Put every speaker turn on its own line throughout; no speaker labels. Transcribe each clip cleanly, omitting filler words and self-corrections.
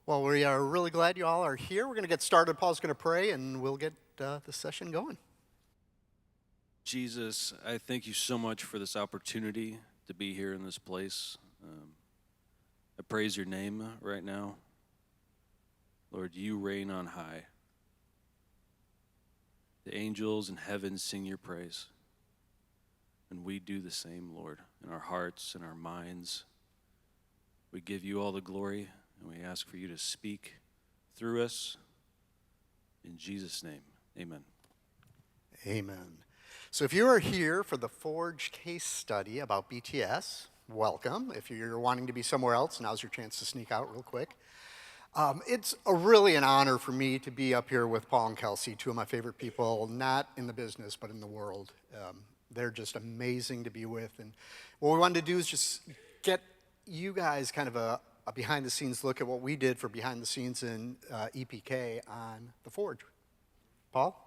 Well, we are really glad you all are here. We're going to get started. Paul's going to pray, and we'll get the session going.
Jesus, I thank you so much for this opportunity to be here in this place. I praise your name right now. Lord, you reign on high. The angels in heaven sing your praise. And we do the same, Lord, in our hearts and our minds. We give you all the glory, and we ask for you to speak through us. In Jesus' name, amen.
Amen. So if you are here for the Forge case study about BTS, welcome. If you're wanting to be somewhere else, now's your chance to sneak out real quick. It's really an honor for me to be up here with Paul and Kelsey, two of my favorite people, not in the business, but in the world. They're just amazing to be with. And what we wanted to do is just get you guys kind of a behind-the-scenes look at what we did for behind the scenes in EPK on the Forge. Paul?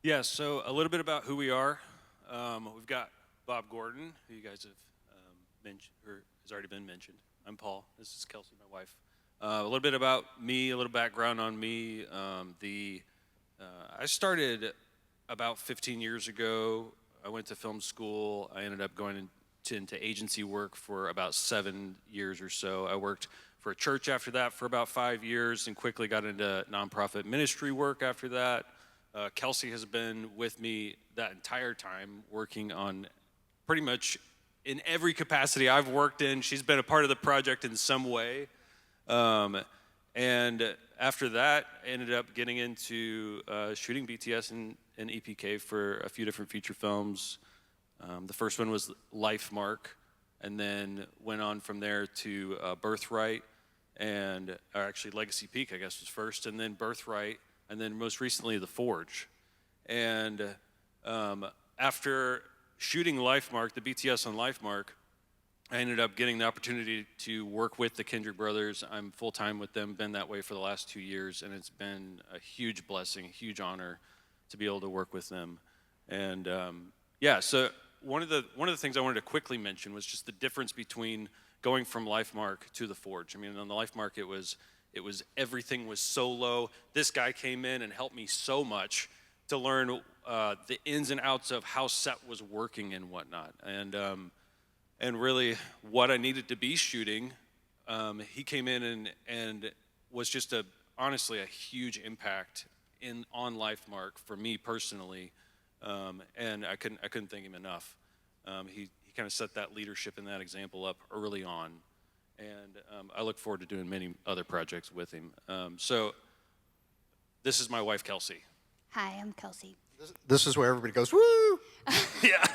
Yeah, so a little bit about who we are. We've got Bob Gordon, who you guys have mentioned, or has already been mentioned. I'm Paul. This is Kelsey, my wife. A little bit about me, a little background on me. I started about 15 years ago. I went to film school. I ended up going into agency work for about 7 years or so. I worked for a church after that for about 5 years and quickly got into nonprofit ministry work after that. Kelsey has been with me that entire time, working on pretty much in every capacity I've worked in. She's been a part of the project in some way. And after that, I ended up getting into shooting BTS and EPK for a few different feature films. The first one was Life Mark, and then went on from there to Birthright, or actually Legacy Peak, I guess, was first, and then Birthright, and then most recently The Forge. And after shooting Life Mark, the BTS on Life Mark, I ended up getting the opportunity to work with the Kendrick brothers. I'm full-time with them, been that way for the last 2 years, and it's been a huge blessing, a huge honor to be able to work with them. And so one of the things I wanted to quickly mention was just the difference between going from Life Mark to the Forge. I mean, on the Life Mark, it was everything was solo. This guy came in and helped me so much to learn the ins and outs of how set was working and whatnot. And really what I needed to be shooting, he came in and was just honestly a huge impact on Life Mark for me personally, and I couldn't thank him enough. He kind of set that leadership and that example up early on, and I look forward to doing many other projects with him. So this is my wife, Kelsey.
Hi, I'm Kelsey.
This is where everybody goes, woo!
Yeah.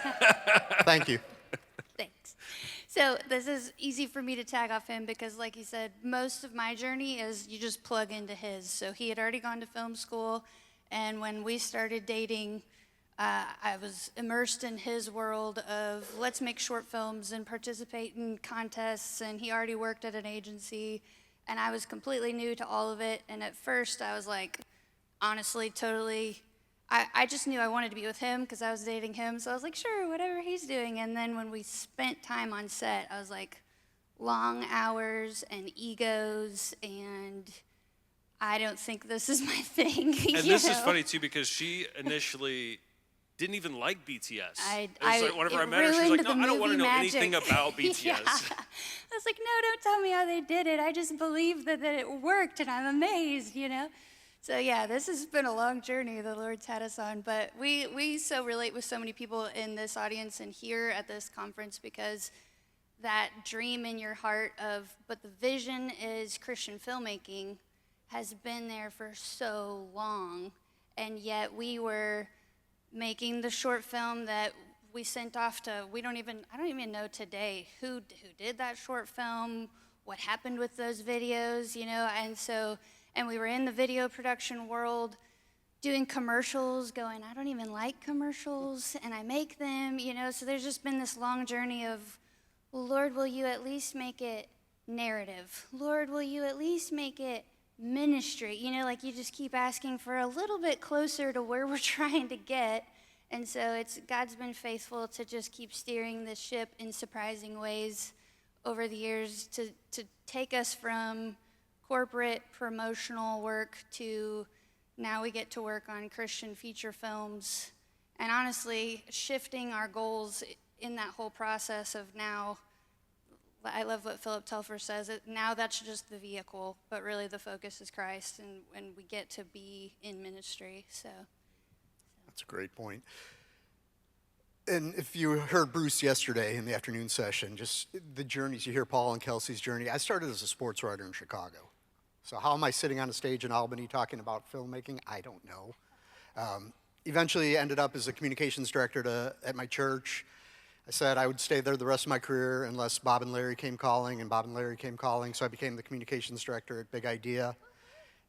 Thank you.
Thanks. So this is easy for me to tag off him because, like he said, most of my journey is you just plug into his. So he had already gone to film school, and when we started dating, I was immersed in his world of let's make short films and participate in contests, and he already worked at an agency, and I was completely new to all of it. And at first I was like, honestly, totally, I just knew I wanted to be with him because I was dating him, so I was like, sure, whatever he's doing. And then when we spent time on set, I was like, long hours and egos, and I don't think this is my thing.
And this is funny too, because she initially didn't even like BTS. Whenever I met her, she was like, no, I don't want to know anything about BTS.
Yeah. I was like, no, don't tell me how they did it. I just believe that it worked, and I'm amazed, So yeah, this has been a long journey the Lord's had us on, but we so relate with so many people in this audience and here at this conference because that dream in your heart but the vision is Christian filmmaking has been there for so long, and yet we were making the short film that we sent off to, I don't even know today who did that short film, what happened with those videos, and we were in the video production world doing commercials, going, I don't even like commercials, and I make them, so there's just been this long journey of, well, Lord, will you at least make it narrative? Lord, will you at least make it ministry? You just keep asking for a little bit closer to where we're trying to get, and so God's been faithful to just keep steering this ship in surprising ways over the years to take us from corporate promotional work to now we get to work on Christian feature films, and honestly shifting our goals in that whole process of now, I love what Philip Telfer says, now that's just the vehicle, but really the focus is Christ, and we get to be in ministry, so.
That's a great point. And if you heard Bruce yesterday in the afternoon session, just the journeys, you hear Paul and Kelsey's journey. I started as a sports writer in Chicago. So how am I sitting on a stage in Albany talking about filmmaking? I don't know. Eventually ended up as a communications director at my church. I said I would stay there the rest of my career unless Bob and Larry came calling, and Bob and Larry came calling, so I became the communications director at Big Idea.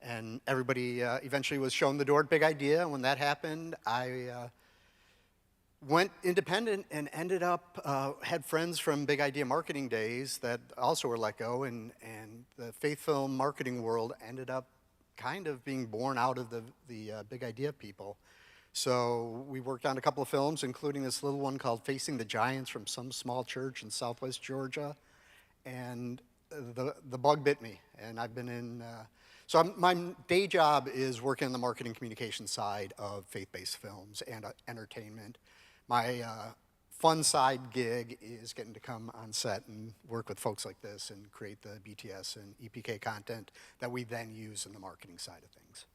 And everybody eventually was shown the door at Big Idea, and when that happened, I went independent and ended up, had friends from Big Idea marketing days that also were let go, and the faith film marketing world ended up kind of being born out of the Big Idea people. So we worked on a couple of films, including this little one called Facing the Giants from some small church in Southwest Georgia, and the bug bit me, and I've been in, my day job is working on the marketing communication side of faith-based films and entertainment. My fun side gig is getting to come on set and work with folks like this and create the BTS and EPK content that we then use in the marketing side of things.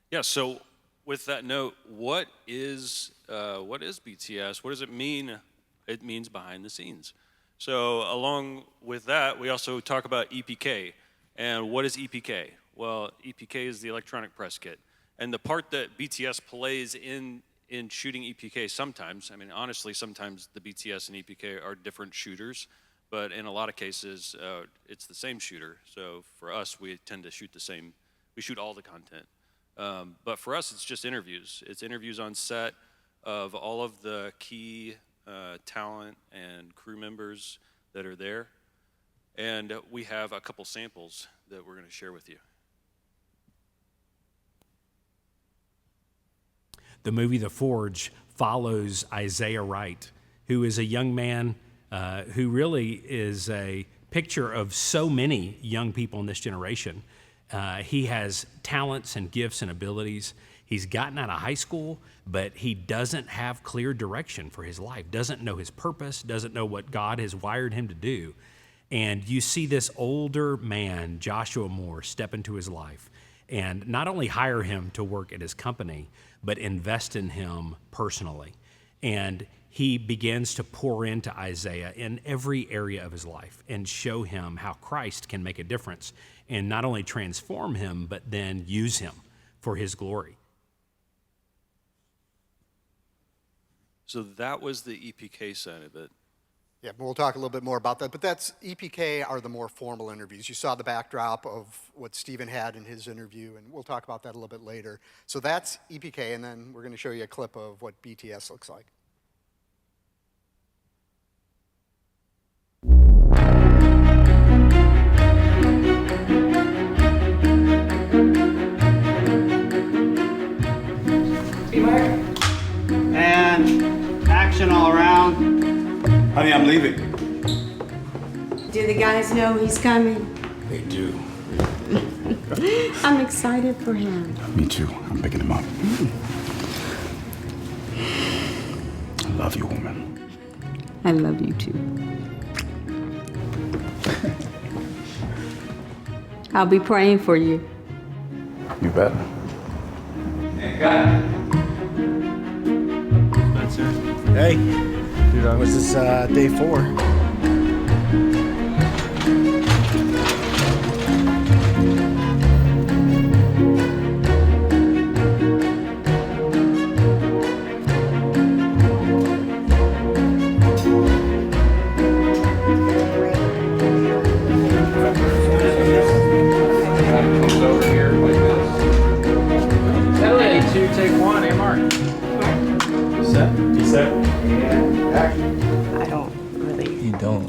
Yeah, so with that note, what is BTS? What does it mean? It means behind the scenes. So along with that, we also talk about EPK. And what is EPK? Well, EPK is the electronic press kit. And the part that BTS plays in shooting EPK sometimes, I mean, honestly, sometimes the BTS and EPK are different shooters, but in a lot of cases, it's the same shooter. So for us, we tend to shoot we shoot all the content. But for us, it's just interviews. It's interviews on set of all of the key talent and crew members that are there. And we have a couple samples that we're going to share with you.
The movie The Forge follows Isaiah Wright, who is a young man who really is a picture of so many young people in this generation. He has talents and gifts and abilities. He's gotten out of high school, but he doesn't have clear direction for his life, doesn't know his purpose, doesn't know what God has wired him to do. And you see this older man, Joshua Moore, step into his life and not only hire him to work at his company, but invest in him personally. And he begins to pour into Isaiah in every area of his life and show him how Christ can make a difference and not only transform him, but then use him for his glory.
So that was the EPK side of it.
Yeah, we'll talk a little bit more about that, but EPK are the more formal interviews. You saw the backdrop of what Stephen had in his interview, and we'll talk about that a little bit later. So that's EPK, and then we're going to show you a clip of what BTS looks like.
And action all around.
Honey, I'm leaving.
Do the guys know he's coming?
They do.
I'm excited for him.
Me too. I'm picking him up. I love you, woman.
I love you too. I'll be praying for you.
You bet.
Hey, dude, was this day 4?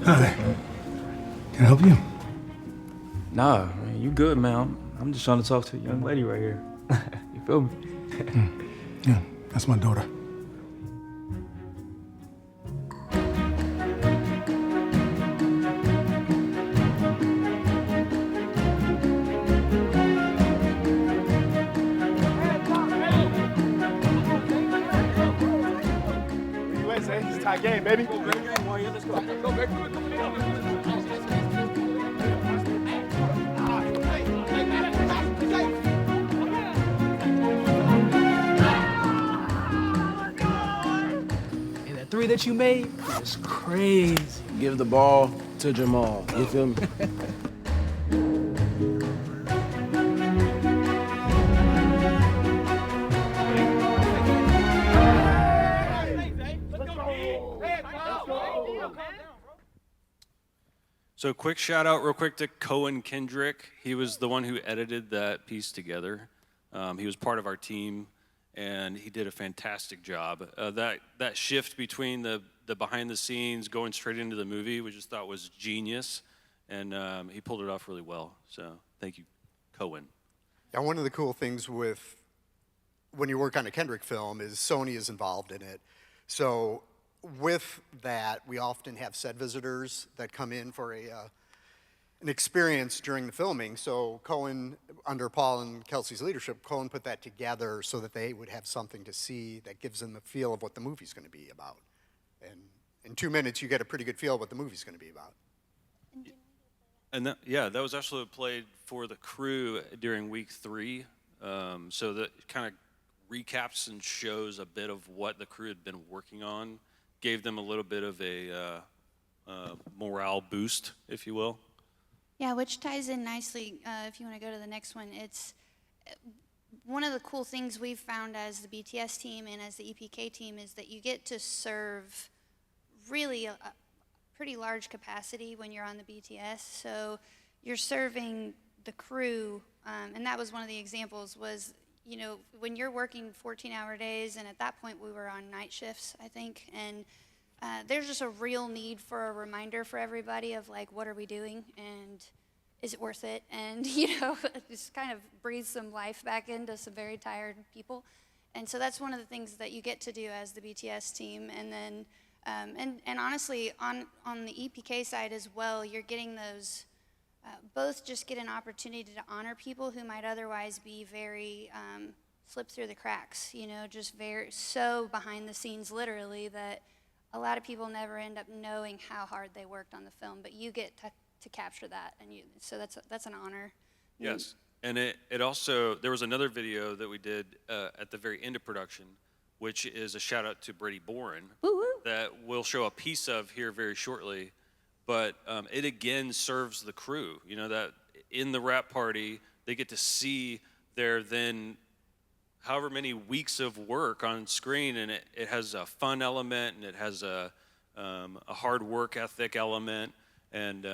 Hi. Can I help you?
Nah, man, you good, man. I'm just trying to talk to a young lady right here. You feel me?
Yeah, that's my daughter.
say? It's a tie game, baby.
And that three that you made is crazy. Give the ball to Jamal. You feel me?
So quick shout out real quick to Cohen Kendrick. He was the one who edited that piece together. He was part of our team, and he did a fantastic job. That shift between the behind the scenes going straight into the movie, we just thought was genius, and he pulled it off really well. So thank you, Cohen.
Yeah, one of the cool things with when you work on a Kendrick film is Sony is involved in it. So with that, we often have set visitors that come in for an experience during the filming. So Cohen, under Paul and Kelsey's leadership, Cohen put that together so that they would have something to see that gives them the feel of what the movie's going to be about. And in 2 minutes, you get a pretty good feel of what the movie's going to be about.
And that was actually played for the crew during week 3. So that kind of recaps and shows a bit of what the crew had been working on, gave them a little bit of a morale boost, if you will.
Yeah, which ties in nicely, if you want to go to the next one. It's one of the cool things we've found as the BTS team and as the EPK team is that you get to serve really a pretty large capacity when you're on the BTS. So you're serving the crew, and that was one of the examples was, you know, when you're working 14-hour days, and at that point we were on night shifts, I think, and there's just a real need for a reminder for everybody of like, what are we doing, and is it worth it? And you know, just kind of breathe some life back into some very tired people. And so that's one of the things that you get to do as the BTS team. And then, and honestly, on the EPK side as well, you're getting those. Both just get an opportunity to honor people who might otherwise be very slip through the cracks, you know, just very so behind the scenes literally that a lot of people never end up knowing how hard they worked on the film, but you get to capture that, and so that's an honor.
Yes, and it also, there was another video that we did at the very end of production, which is a shout out to Brady Boren, that we'll show a piece of here very shortly. But it again serves the crew, you know, that in the wrap party, they get to see their then however many weeks of work on screen, and it has a fun element, and it has a hard work ethic element, and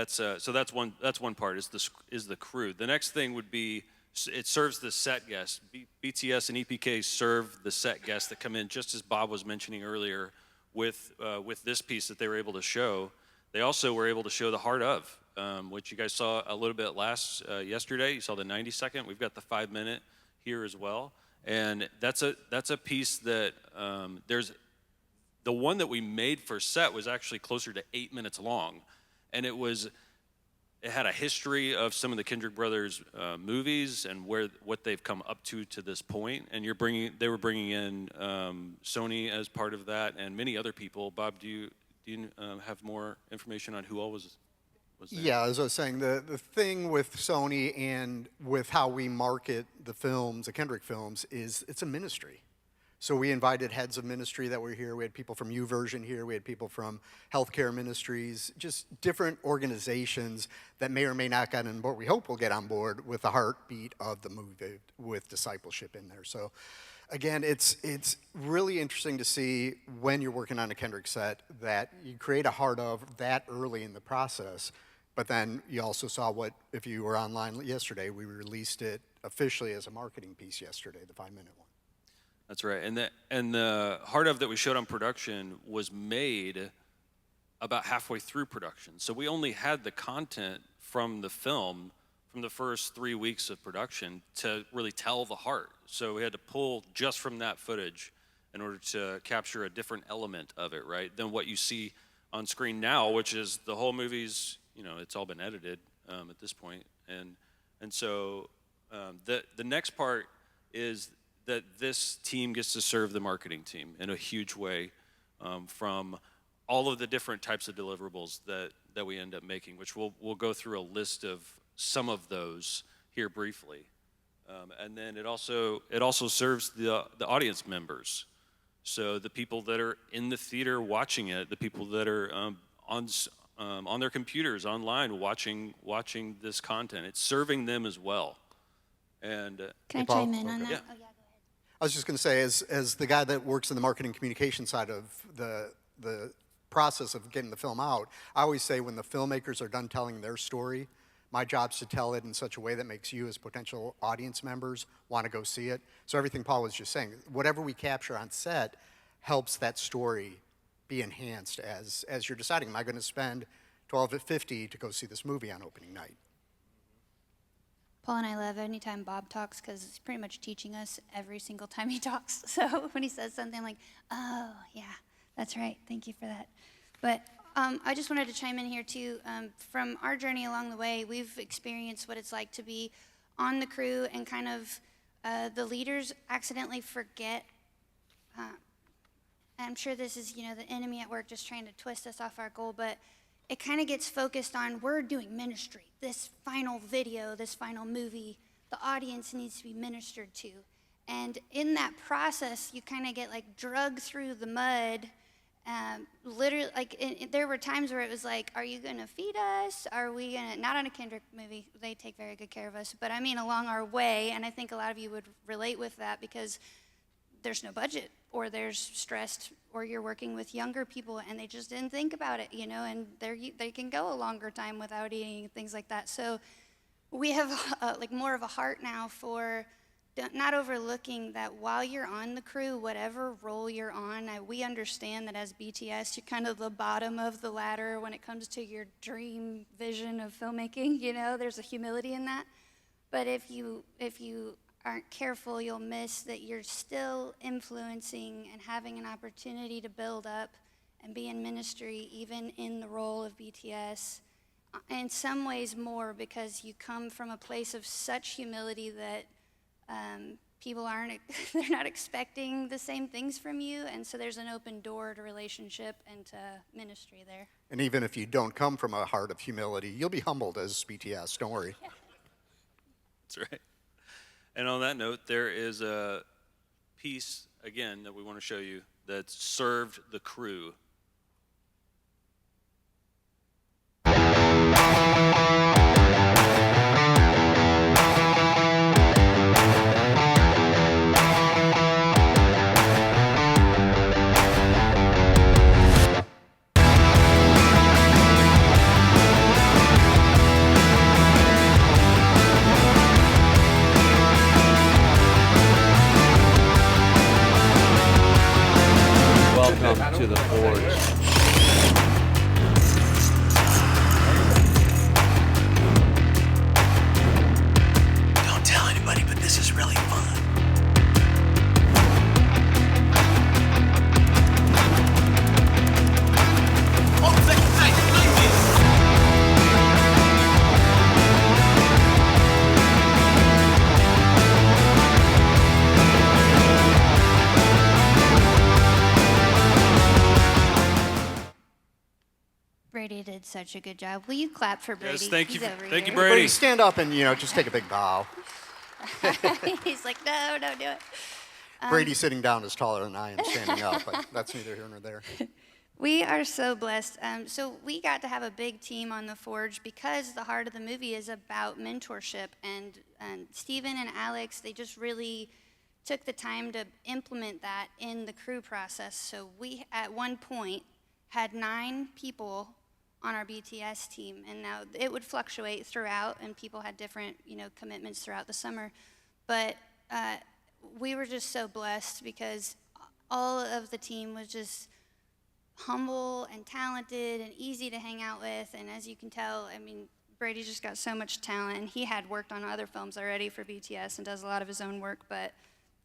so that's one part is the crew. The next thing would be it serves the set guests. BTS and EPK serve the set guests that come in, just as Bob was mentioning earlier. With this piece that they were able to show, they also were able to show the heart of, which you guys saw a little bit yesterday. You saw the 90-second. We've got the 5-minute here as well, and that's a piece that there's the one that we made for set was actually closer to 8 minutes long, and it had a history of some of the Kendrick brothers movies and what they've come up to this point. And they were bringing in Sony as part of that and many other people. Bob, do you have more information on who all was there?
Yeah, as I was saying, the thing with Sony and with how we market the films, the Kendrick films, is it's a ministry. So we invited heads of ministry that were here. We had people from YouVersion here. We had people from healthcare ministries, just different organizations that may or may not get on board. We hope will get on board with the heartbeat of the movie with discipleship in there. So again, it's really interesting to see when you're working on a Kendrick set that you create a heart of that early in the process. But then you also saw if you were online yesterday, we released it officially as a marketing piece yesterday, the 5-minute one.
That's right, and the heart of that we showed on production was made about halfway through production. So we only had the content from the film from the first 3 weeks of production to really tell the heart. So we had to pull just from that footage in order to capture a different element of it, right, than what you see on screen now, which is the whole movie's, you know, it's all been edited at this point, and so the next part is that this team gets to serve the marketing team in a huge way, from all of the different types of deliverables that we end up making, which we'll go through a list of some of those here briefly. And then it also serves the audience members. So the people that are in the theater watching it, the people that are on their computers online watching this content, it's serving them as well. And
Can I chime in on that?
Yeah.
Oh, yeah, go ahead.
I was just going to say, as the guy that works in the marketing communication side of the process of getting the film out, I always say when the filmmakers are done telling their story, my job's to tell it in such a way that makes you as potential audience members want to go see it. So everything Paul was just saying, whatever we capture on set helps that story be enhanced as you're deciding, am I going to spend $12.50 to go see this movie on opening night?
Paul and I love anytime Bob talks because he's pretty much teaching us every single time he talks. So when he says something like, oh, yeah, that's right, thank you for that. But I just wanted to chime in here too. From our journey along the way, we've experienced what it's like to be on the crew and kind of the leaders accidentally forget. I'm sure this is, the enemy at work just trying to twist us off our goal, but it kind of gets focused on we're doing ministry. This final video, this final movie, the audience needs to be ministered to. And in that process, you kind of get like drugged through the mud. Literally, like there were times where it was like, are you going to feed us? Are we going to, not on a Kendrick movie, they take very good care of us, but I mean along our way, and I think a lot of you would relate with that because there's no budget, or there's stressed, or you're working with younger people and they just didn't think about it, and they can go a longer time without eating, things like that. So we have like more of a heart now for not overlooking that while you're on the crew, whatever role you're on, we understand that as BTS, you're kind of the bottom of the ladder when it comes to your dream vision of filmmaking, there's a humility in that. But if you aren't careful, you'll miss that you're still influencing and having an opportunity to build up and be in ministry, even in the role of BTS. In some ways more, because you come from a place of such humility that people they're not expecting the same things from you, and so there's an open door to relationship and to ministry there.
And even if you don't come from a heart of humility, you'll be humbled as BTS, don't worry.
Yeah.
That's right. And on that note, there is a piece, again, that we want to show you that served the crew.
Welcome to the Forge.
Don't tell anybody, but this is really fun.
Brady did such a good job. Will you clap for Brady?
Yes, thank you,
He's over
thank you,
here.
Brady.
Brady, stand up and, just take a big bow.
He's like, no, don't do it.
Brady sitting down is taller than I am standing up, but that's neither here nor there.
We are so blessed. So we got to have a big team on The Forge because the heart of the movie is about mentorship. And Steven and Alex, they just really took the time to implement that in the crew process. So we, at one point, had 9 people on our BTS team. And now it would fluctuate throughout, and people had different, commitments throughout the summer. But we were just so blessed because all of the team was just humble and talented and easy to hang out with. And as you can tell, Brady just got so much talent, and he had worked on other films already for BTS and does a lot of his own work, but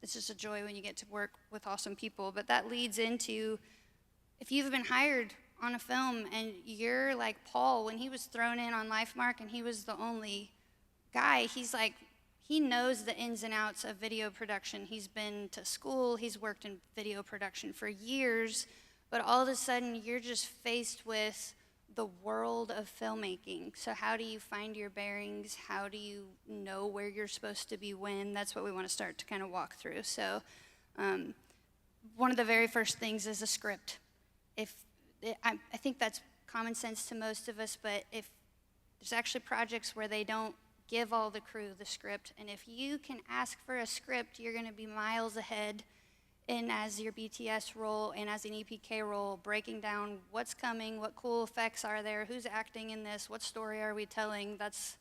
it's just a joy when you get to work with awesome people. But that leads into, if you've been hired on a film and you're like Paul, when he was thrown in on LifeMark and he was the only guy, he knows the ins and outs of video production. He's been to school, he's worked in video production for years, but all of a sudden you're just faced with the world of filmmaking. So how do you find your bearings? How do you know where you're supposed to be when? That's what we want to start to kind of walk through. So one of the very first things is a script. I think that's common sense to most of us, but if there's actually projects where they don't give all the crew the script, and if you can ask for a script, you're going to be miles ahead in as your BTS role and as an EPK role, breaking down what's coming, what cool effects are there, who's acting in this, what story are we telling. It's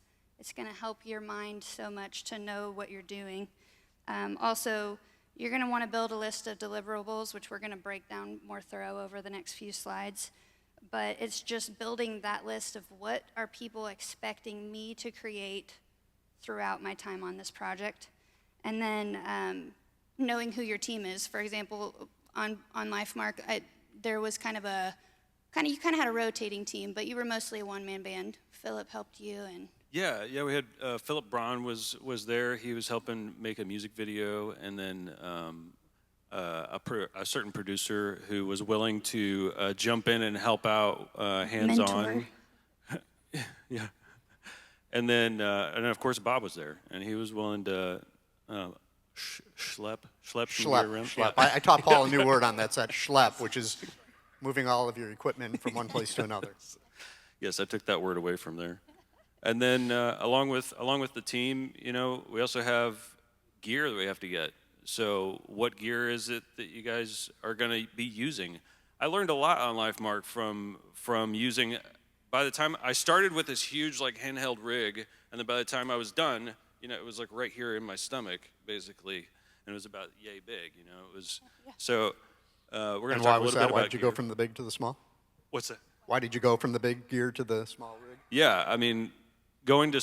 going to help your mind so much to know what you're doing. Also, you're going to want to build a list of deliverables, which we're going to break down more thorough over the next few slides. But it's just building that list of what are people expecting me to create throughout my time on this project. And then knowing who your team is. For example, on LifeMark, there was you kind of had a rotating team, but you were mostly a one-man band. Philip helped you, and
Yeah, we had Philip Braun was there. He was helping make a music video, and then a certain producer who was willing to jump in and help out hands-on. Yeah, and then of course Bob was there, and he was willing to schlep some gear around.
Schlep. I taught Paul a new word on that set, schlep, which is moving all of your equipment from one place to another.
Yes, I took that word away from there. And then along with the team, we also have gear that we have to get. So what gear is it that you guys are going to be using? I learned a lot on LifeMark from using. By the time I started with this huge handheld rig, and then by the time I was done, it was right here in my stomach basically, and it was about yay big. It was so. We're going to talk a little bit about.
Why did you go from the big to the small?
What's that?
Why did you go from the big gear to the small rig?
Yeah, I mean, going to a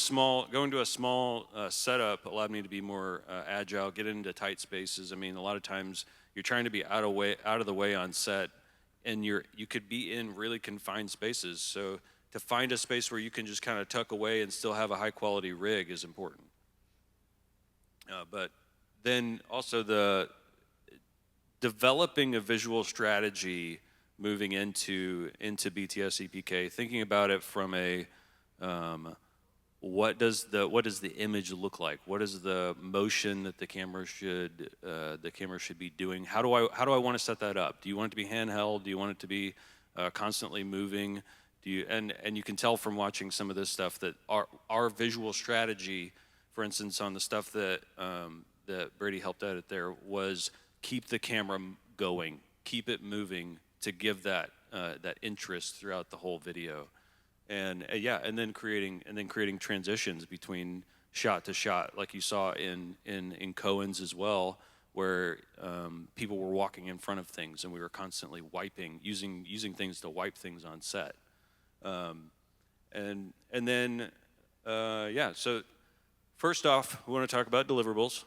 small setup allowed me to be more agile, get into tight spaces. I mean, a lot of times you're trying to be out of the way on set, and you could be in really confined spaces. So to find a space where you can just kind of tuck away and still have a high quality rig is important. But then also the developing a visual strategy moving into BTS EPK, thinking about it from a what does the image look like? What is the motion that the camera should be doing? How do I want to set that up? Do you want it to be handheld? Do you want it to be constantly moving? And you can tell from watching some of this stuff that our visual strategy, for instance, on the stuff that Brady helped edit there, was keep the camera going, keep it moving to give that interest throughout the whole video. And and then creating transitions between shot to shot, like you saw in Cohen's as well, where people were walking in front of things, and we were constantly using things to wipe things on set. So first off, we want to talk about deliverables.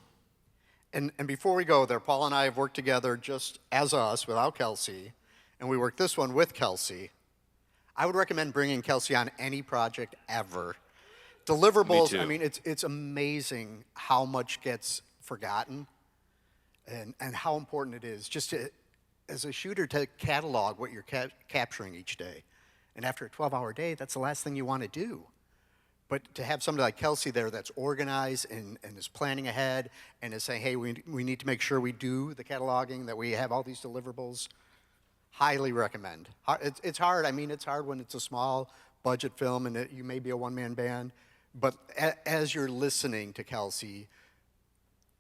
And before we go there, Paul and I have worked together just as us, without Kelsey, and we worked this one with Kelsey. I would recommend bringing Kelsey on any project ever. Deliverables,
Me too.
I mean, it's amazing how much gets forgotten and how important it is just to, as a shooter, to catalog what you're capturing each day. And after a 12-hour day, that's the last thing you want to do. But to have somebody like Kelsey there that's organized and is planning ahead and is saying, hey, we need to make sure we do the cataloging, that we have all these deliverables, highly recommend. It's hard. I mean, it's hard when it's a small budget film and you may be a one-man band. But as you're listening to Kelsey,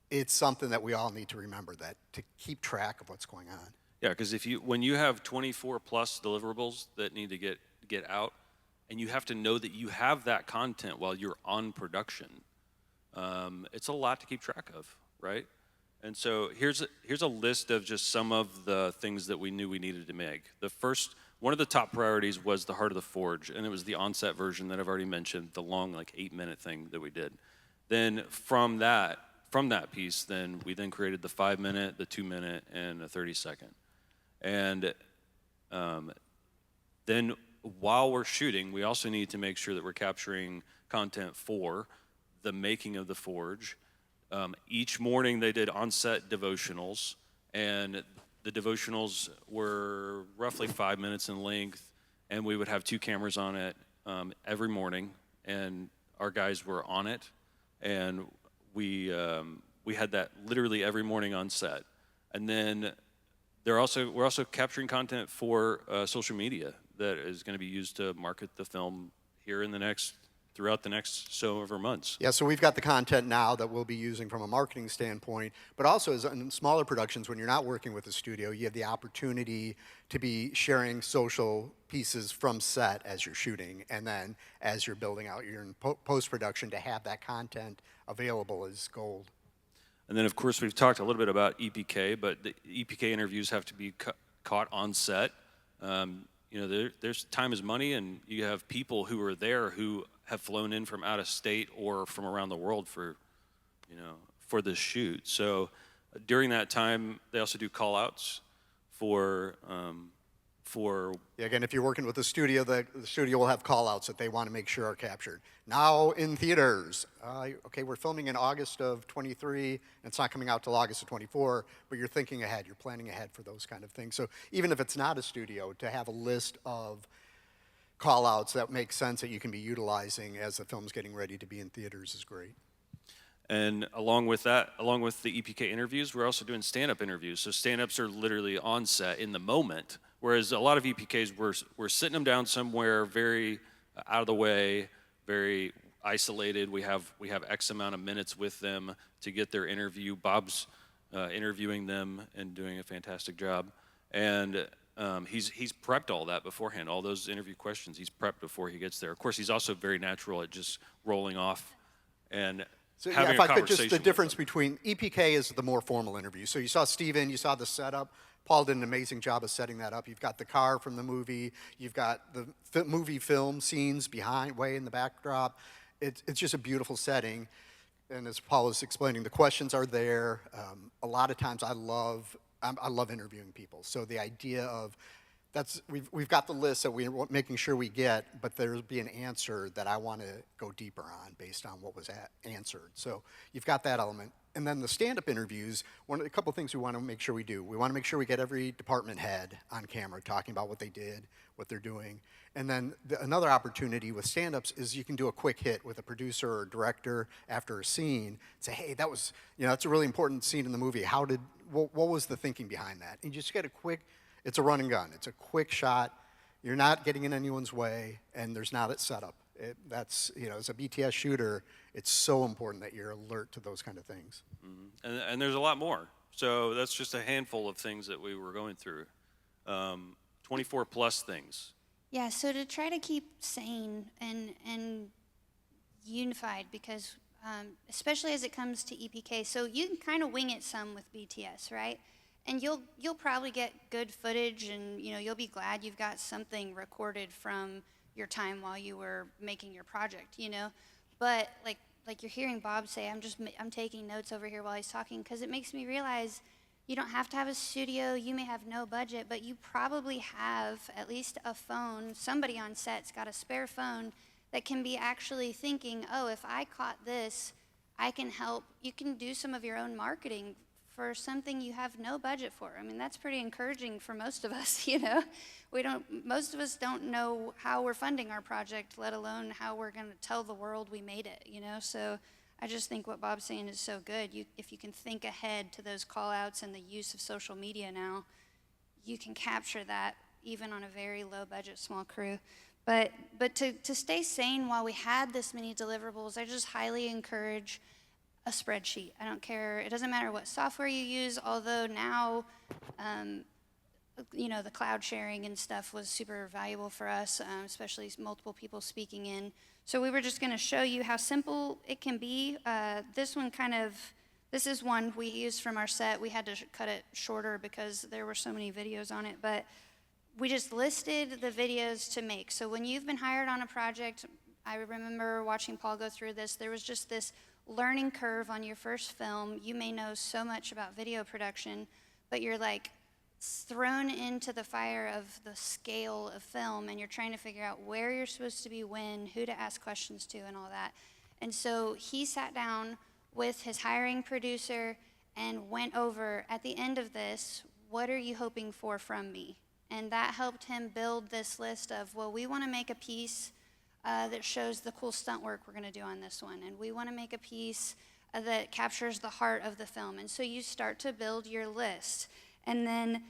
it's something that we all need to remember, that to keep track of what's going on.
Yeah, because when you have 24 plus deliverables that need to get out, and you have to know that you have that content while you're on production, it's a lot to keep track of, right? And so here's a list of just some of the things that we knew we needed to make. One of the top priorities was the Heart of the Forge, and it was the on-set version that I've already mentioned, the long 8-minute thing that we did. Then from that piece, then we created the 5-minute, the 2-minute, and the 30-second. And then while we're shooting, we also need to make sure that we're capturing content for the making of the Forge, Each morning they did on-set devotionals, and the devotionals were roughly 5 minutes in length, and we would have 2 cameras on it every morning, and our guys were on it, and we had that literally every morning on set. And then we're also capturing content for social media that is going to be used to market the film here throughout the next so over months.
Yeah, so we've got the content now that we'll be using from a marketing standpoint, but also as in smaller productions, when you're not working with a studio, you have the opportunity to be sharing social pieces from set as you're shooting, and then as you're building out your post-production, to have that content available is gold.
And then, of course, we've talked a little bit about EPK, but the EPK interviews have to be caught on set. There's time is money, and you have people who are there who have flown in from out of state or from around the world for this shoot. So during that time, they also do call-outs for.
Yeah, again, if you're working with a studio, the studio will have call-outs that they want to make sure are captured. Now in theaters, okay, we're filming in August of 23, and it's not coming out till August of 24, but you're thinking ahead, you're planning ahead for those kind of things. So even if it's not a studio, to have a list of call-outs that make sense that you can be utilizing as the film's getting ready to be in theaters is great.
And along with that, along with the EPK interviews, we're also doing stand-up interviews. So stand-ups are literally on set in the moment, whereas a lot of EPKs, we're sitting them down somewhere very out of the way, very isolated. We have X amount of minutes with them to get their interview. Bob's interviewing them and doing a fantastic job. And he's prepped all that beforehand, all those interview questions he's prepped before he gets there. Of course, he's also very natural at just rolling off and
so
having
yeah,
a
if I could just, the
conversation
difference between EPK is the more formal interview. So you saw Steven, you saw the setup. Paul did an amazing job of setting that up. You've got the car from the movie. You've got the movie film scenes way in the backdrop. It's just a beautiful setting. And as Paul was explaining, the questions are there. A lot of times I love interviewing people. So the idea of we've got the list that we're making sure we get, but there'll be an answer that I want to go deeper on based on what was answered. So you've got that element. And then the stand-up interviews, a couple things we want to make sure we do. We want to make sure we get every department head on camera talking about what they did, what they're doing. And then another opportunity with stand-ups is you can do a quick hit with a producer or director after a scene. Say, hey, that's a really important scene in the movie. What was the thinking behind that? And you just get it's a run and gun. It's a quick shot. You're not getting in anyone's way, and there's not a setup. As a BTS shooter, it's so important that you're alert to those kind of things.
Mm-hmm. And there's a lot more. So that's just a handful of things that we were going through. 24 plus things.
Yeah, so to try to keep sane and unified, because especially as it comes to EPK, so you can kind of wing it some with BTS, right? And you'll probably get good footage, and you'll be glad you've got something recorded from your time while you were making your project, But like you're hearing Bob say, I'm taking notes over here while he's talking, because it makes me realize you don't have to have a studio. You may have no budget, but you probably have at least a phone. Somebody on set's got a spare phone that can be actually thinking, oh, if I caught this, I can help. You can do some of your own marketing for something you have no budget for. I mean, that's pretty encouraging for most of us, Most of us don't know how we're funding our project, let alone how we're going to tell the world we made it, So I just think what Bob's saying is so good. If you can think ahead to those call-outs and the use of social media now, you can capture that even on a very low budget, small crew. But to stay sane while we had this many deliverables, I just highly encourage a spreadsheet. I don't care. It doesn't matter what software you use, although now, the cloud sharing and stuff was super valuable for us, especially multiple people speaking in. So we were just going to show you how simple it can be. This is one we used from our set. We had to cut it shorter because there were so many videos on it, but we just listed the videos to make. So when you've been hired on a project, I remember watching Paul go through this, there was just this learning curve on your first film. You may know so much about video production, but you're like thrown into the fire of the scale of film, and you're trying to figure out where you're supposed to be when, who to ask questions to, and all that. And so he sat down with his hiring producer and went over, at the end of this, what are you hoping for from me? And that helped him build this list of, well, we want to make a piece that shows the cool stunt work we're going to do on this one. And we want to make a piece that captures the heart of the film. And so you start to build your list. And then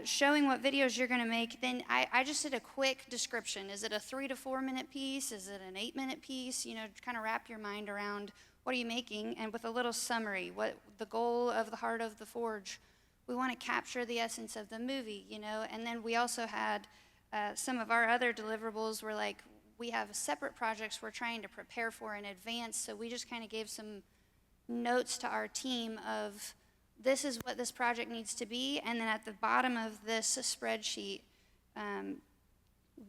showing what videos you're going to make, then I just did a quick description. Is it a 3 to 4 minute piece? Is it an 8-minute piece? You know, kind of wrap your mind around what are you making, and with a little summary, what the goal of the Heart of the Forge. We want to capture the essence of the movie, you know. And then we also had some of our other deliverables were like, we have separate projects we're trying to prepare for in advance, so we just kind of gave some notes to our team of, this is what this project needs to be, and then at the bottom of this spreadsheet,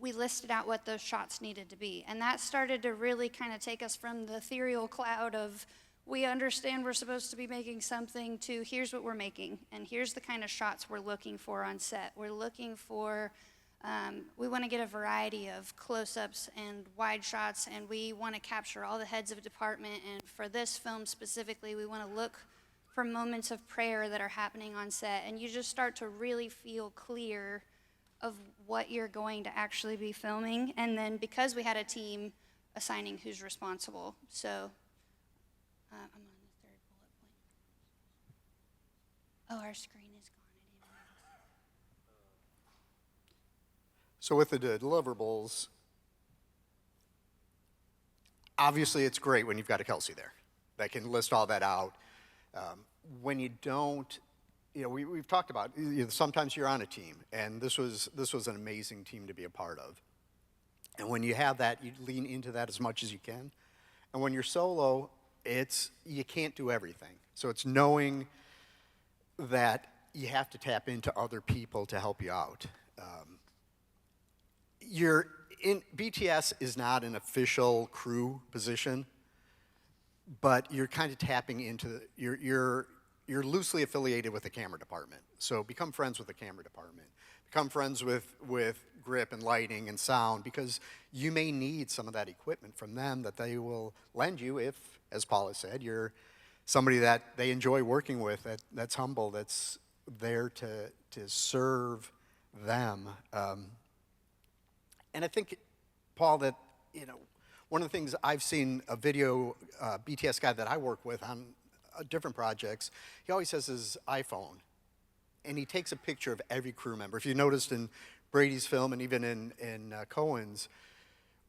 we listed out what those shots needed to be. And that started to really kind of take us from the ethereal cloud of, we understand we're supposed to be making something, to here's what we're making, and here's the kind of shots we're looking for on set. We're looking for, we want to get a variety of close-ups and wide shots, and we want to capture all the heads of department, and for this film specifically, we want to look for moments of prayer that are happening on set, and you just start to really feel clear of what you're going to actually be filming. And then because we had a team, assigning who's responsible. So I'm on the third bullet point. Oh, our screen is gone. I didn't realize.
So with the deliverables, obviously it's great when you've got a Kelsey there that can list all that out. When you don't, you know, we've talked about, you know, sometimes you're on a team, and this was an amazing team to be a part of. And when you have that, you lean into that as much as you can. And when you're solo, you can't do everything. So it's knowing that you have to tap into other people to help you out. BTS is not an official crew position, but you're kind of tapping into, you're loosely affiliated with the camera department. So become friends with the camera department. Become friends with grip and lighting and sound, because you may need some of that equipment from them that they will lend you if, as Paula said, you're somebody that they enjoy working with, that's humble, that's there to serve them. And I think, Paul, that, you know, one of the things I've seen a video BTS guy that I work with on different projects, he always has his iPhone, and he takes a picture of every crew member. If you noticed in Brady's film and even in Cohen's,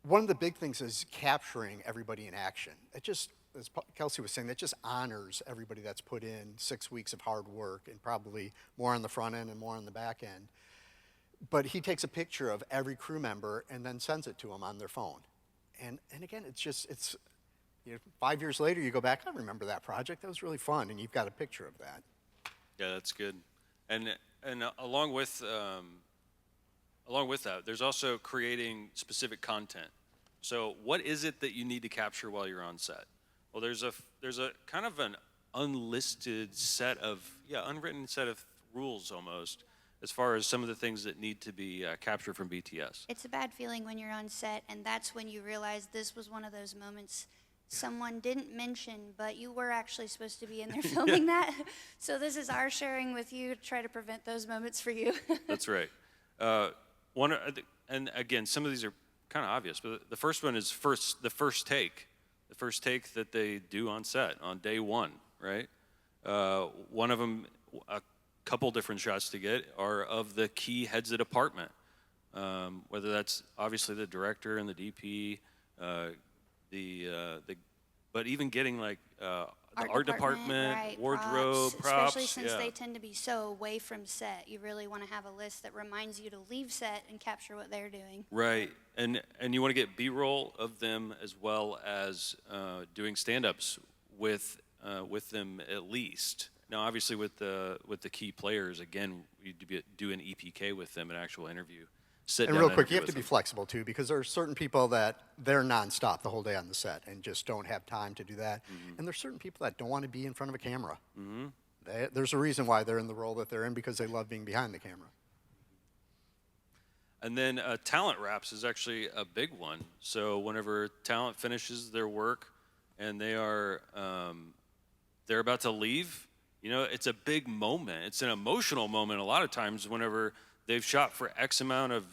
one of the big things is capturing everybody in action. It just, as Kelsey was saying, that just honors everybody that's put in 6 weeks of hard work, and probably more on the front end and more on the back end. But he takes a picture of every crew member and then sends it to them on their phone. And again, it's you know, 5 years later, you go back, I remember that project, that was really fun, and you've got a picture of that.
Yeah, that's good. And along with that, there's also creating specific content. So what is it that you need to capture while you're on set? Well, there's a kind of an unlisted set of, unwritten set of rules almost, as far as some of the things that need to be captured from BTS.
It's a bad feeling when you're on set, and that's when you realize this was one of those moments someone didn't mention, but you were actually supposed to be in there filming that. So this is our sharing with you to try to prevent those moments for you.
That's right. And again, some of these are kind of obvious, but the first one is the first take that they do on set on day one, right? One of them, a couple different shots to get are of the key heads of department, whether that's obviously the director and the DP, but even getting like the art department,
right,
wardrobe, props,
especially since they tend to be so away from set. You really want to have a list that reminds you to leave set and capture what they're doing.
Right, and you want to get B-roll of them, as well as doing stand-ups with them at least. Now, obviously, with the key players, again, you do an EPK with them, an actual interview.
And real quick, you have to be flexible too, because there are certain people that they're nonstop the whole day on the set and just don't have time to do that. Mm-hmm. And there's certain people that don't want to be in front of a camera. Mm-hmm. There's a reason why they're in the role that they're in, because they love being behind the camera.
And then talent wraps is actually a big one. So whenever talent finishes their work and they are they're about to leave, you know, it's a big moment. It's an emotional moment a lot of times whenever they've shot for X amount of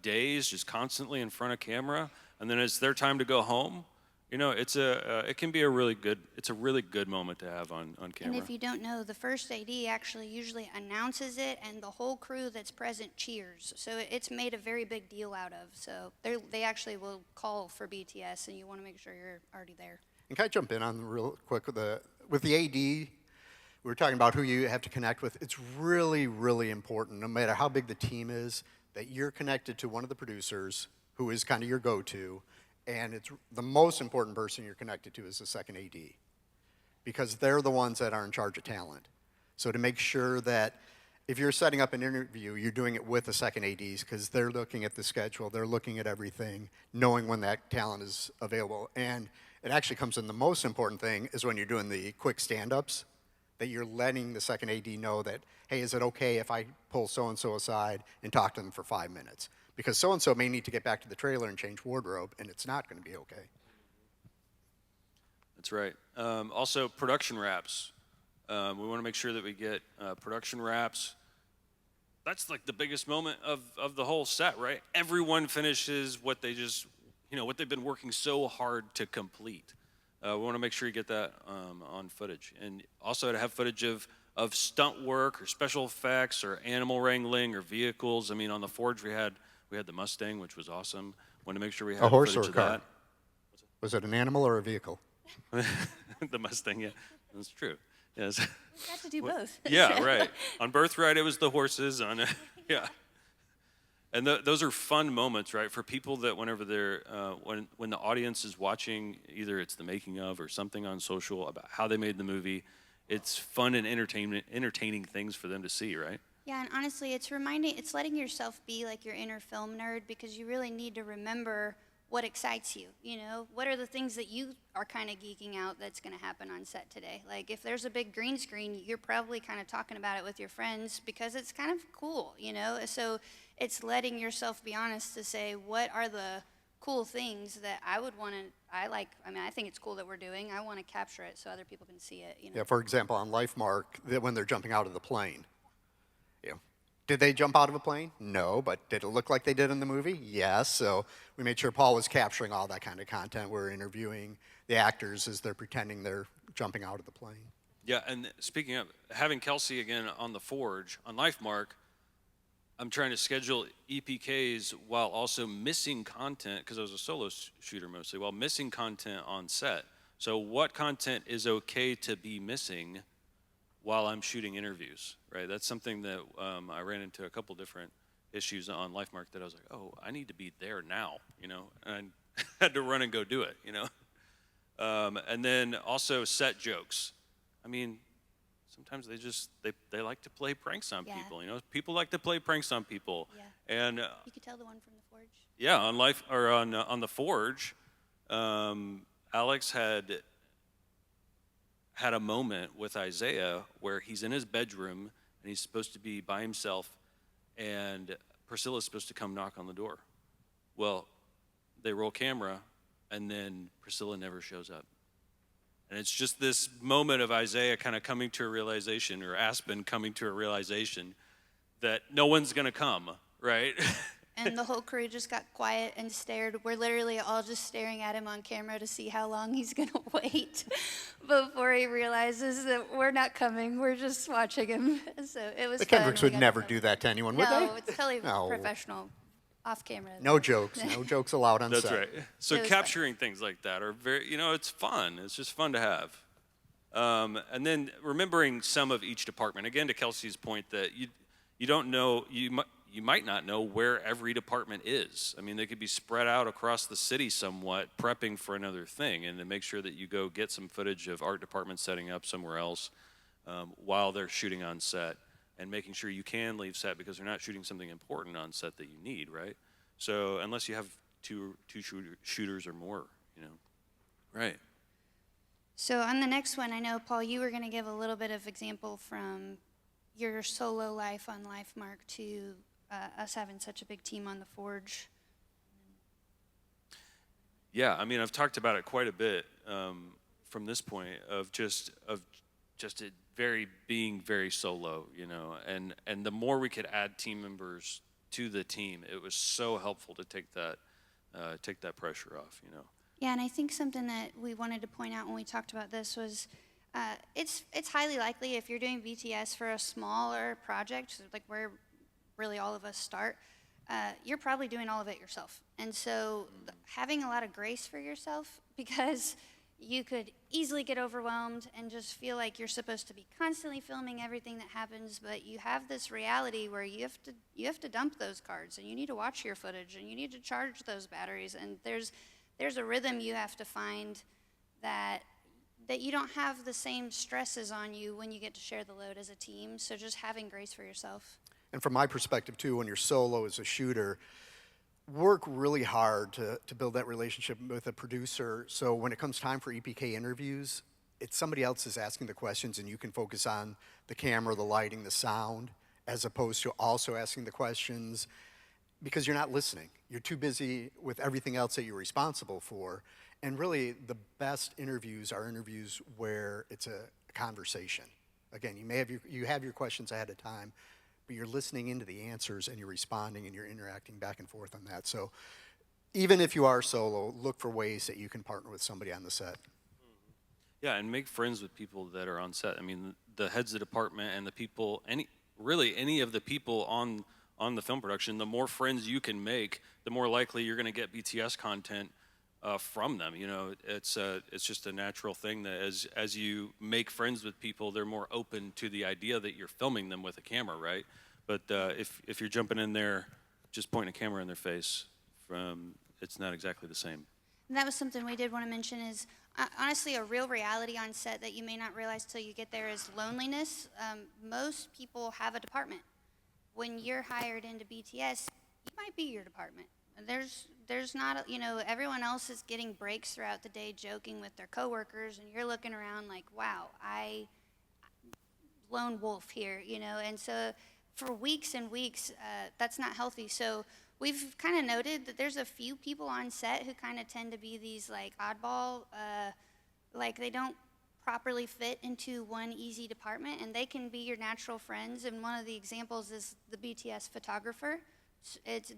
days, just constantly in front of camera, and then it's their time to go home. You know, it can be a really good moment to have on camera.
And if you don't know, the first AD actually usually announces it, and the whole crew that's present cheers. So it's made a very big deal out of. So they actually will call for BTS, and you want to make sure you're already there.
And can I jump in on real quick with the AD? We were talking about who you have to connect with. It's really, really important, no matter how big the team is, that you're connected to one of the producers who is kind of your go-to. And it's the most important person you're connected to is the second AD, because they're the ones that are in charge of talent. So to make sure that if you're setting up an interview, you're doing it with the second ADs, because they're looking at the schedule, they're looking at everything, knowing when that talent is available. And it actually comes in the most important thing is when you're doing the quick stand-ups, that you're letting the second AD know that, hey, is it okay if I pull so-and-so aside and talk to them for 5 minutes? Because so-and-so may need to get back to the trailer and change wardrobe, and it's not going to be okay.
That's right. Also, production wraps. We want to make sure that we get production wraps. That's like the biggest moment of the whole set, right? Everyone finishes what they just, what they've been working so hard to complete. We want to make sure you get that on footage. And also to have footage of stunt work or special effects or animal wrangling or vehicles. I mean, on the Forge, we had the Mustang, which was awesome. Want to make sure we had
a horse
footage
or a
of
car?
that.
Was it an animal or a vehicle?
The Mustang, yeah, that's true. Yes.
We got to do both.
Yeah, right. On Birthright, it was the horses. Yeah. And those are fun moments, right, for people that whenever they're when the audience is watching, either it's the making of or something on social about how they made the movie. It's fun and entertaining things for them to see, right?
Yeah, and honestly, it's letting yourself be like your inner film nerd, because you really need to remember what excites you. What are the things that you are kind of geeking out that's going to happen on set today? Like if there's a big green screen, you're probably kind of talking about it with your friends because it's kind of cool, So it's letting yourself be honest to say, what are the cool things that I would want to, I think it's cool that we're doing. I want to capture it so other people can see it,
Yeah, for example, on LifeMark, when they're jumping out of the plane, did they jump out of a plane? No, but did it look like they did in the movie? Yes. So we made sure Paul was capturing all that kind of content. We're interviewing the actors as they're pretending they're jumping out of the plane.
Yeah, and speaking of having Kelsey again on the Forge, on LifeMark, I'm trying to schedule EPKs while also missing content, because I was a solo shooter mostly, while missing content on set. So what content is okay to be missing while I'm shooting interviews, right? That's something that I ran into a couple different issues on LifeMark that I was like, oh, I need to be there now, and I had to run and go do it, and then also set jokes. I mean, sometimes they like to play pranks on people, People like to play pranks on people.
Yeah.
And
you could tell the one from the Forge.
Yeah, on the Forge, Alex had a moment with Isaiah where he's in his bedroom and he's supposed to be by himself, and Priscilla's supposed to come knock on the door. Well, they roll camera, and then Priscilla never shows up. And it's just this moment of Isaiah kind of coming to a realization, or Aspen coming to a realization that no one's going to come, right?
And the whole crew just got quiet and stared. We're literally all just staring at him on camera to see how long he's going to wait before he realizes that we're not coming. We're just watching him. So it was
The
fun.
Kendricks would never do that to anyone, would they?
No, it's totally professional, off camera.
No jokes. No jokes allowed on set.
That's right. So capturing things like that are very, it's fun. It's just fun to have. And then remembering some of each department. Again, to Kelsey's point that you don't know, you might not know where every department is. I mean, they could be spread out across the city somewhat, prepping for another thing, and to make sure that you go get some footage of art departments setting up somewhere else while they're shooting on set, and making sure you can leave set because they're not shooting something important on set that you need, right? So unless you have two shooters or more, right.
So on the next one, I know, Paul, you were going to give a little bit of example from your solo life on LifeMark to us having such a big team on the Forge.
Yeah, I mean, I've talked about it quite a bit from this point of just it being very solo, you know, and the more we could add team members to the team, it was so helpful to take that pressure off, you know.
Yeah, and I think something that we wanted to point out when we talked about this was it's highly likely if you're doing BTS for a smaller project, like where really all of us start, you're probably doing all of it yourself. And so having a lot of grace for yourself, because you could easily get overwhelmed and just feel like you're supposed to be constantly filming everything that happens, but you have this reality where you have to dump those cards, and you need to watch your footage, and you need to charge those batteries, and there's a rhythm you have to find that you don't have the same stresses on you when you get to share the load as a team. So just having grace for yourself.
And from my perspective too, when you're solo as a shooter, work really hard to build that relationship with a producer. So when it comes time for EPK interviews, it's somebody else is asking the questions, and you can focus on the camera, the lighting, the sound, as opposed to also asking the questions, because you're not listening. You're too busy with everything else that you're responsible for. And really, the best interviews are interviews where it's a conversation. Again, you have your questions ahead of time, but you're listening into the answers, and you're responding, and you're interacting back and forth on that. So even if you are solo, look for ways that you can partner with somebody on the set.
Yeah, and make friends with people that are on set. I mean, the heads of department and the people, any of the people on the film production, the more friends you can make, the more likely you're going to get BTS content from them. You know, it's just a natural thing that as you make friends with people, they're more open to the idea that you're filming them with a camera, right? But if you're jumping in there, just pointing a camera in their face, it's not exactly the same.
And that was something we did want to mention is, honestly, a real reality on set that you may not realize till you get there is loneliness. Most people have a department. When you're hired into BTS, you might be your department. There's not, everyone else is getting breaks throughout the day joking with their coworkers, and you're looking around like, wow, lone wolf here, and so for weeks and weeks, that's not healthy. So we've kind of noted that there's a few people on set who kind of tend to be these like oddball, like they don't properly fit into one easy department, and they can be your natural friends. And one of the examples is the BTS photographer.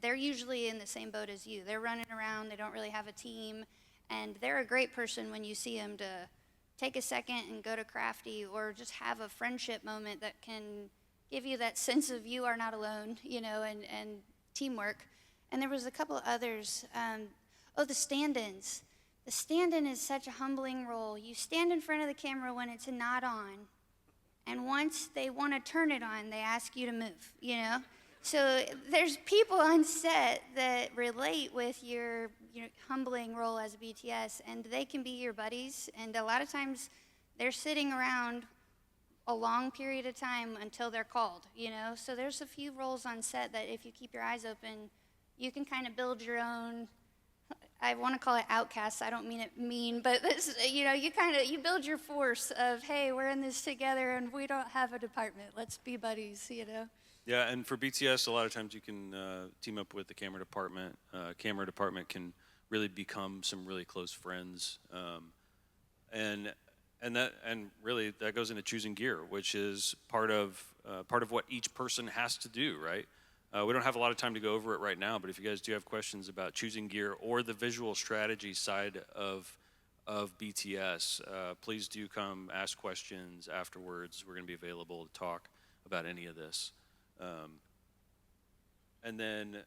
They're usually in the same boat as you. They're running around, they don't really have a team, and they're a great person when you see them to take a second and go to Crafty or just have a friendship moment that can give you that sense of you are not alone, and teamwork. And there was a couple others. The stand-ins. The stand-in is such a humbling role. You stand in front of the camera when it's not on, and once they want to turn it on, they ask you to move, So there's people on set that relate with your humbling role as a BTS, and they can be your buddies. And a lot of times they're sitting around a long period of time until they're called, So there's a few roles on set that if you keep your eyes open, you can kind of build your own. I want to call it outcasts. I don't mean it mean, but this, you build your force of, hey, we're in this together, and we don't have a department. Let's be buddies,
Yeah, and for BTS, a lot of times you can team up with the camera department. Camera department can really become some really close friends, and really that goes into choosing gear, which is part of what each person has to do, right? We don't have a lot of time to go over it right now, but if you guys do have questions about choosing gear or the visual strategy side of BTS, please do come ask questions afterwards. We're going to be available to talk about any of this. And then,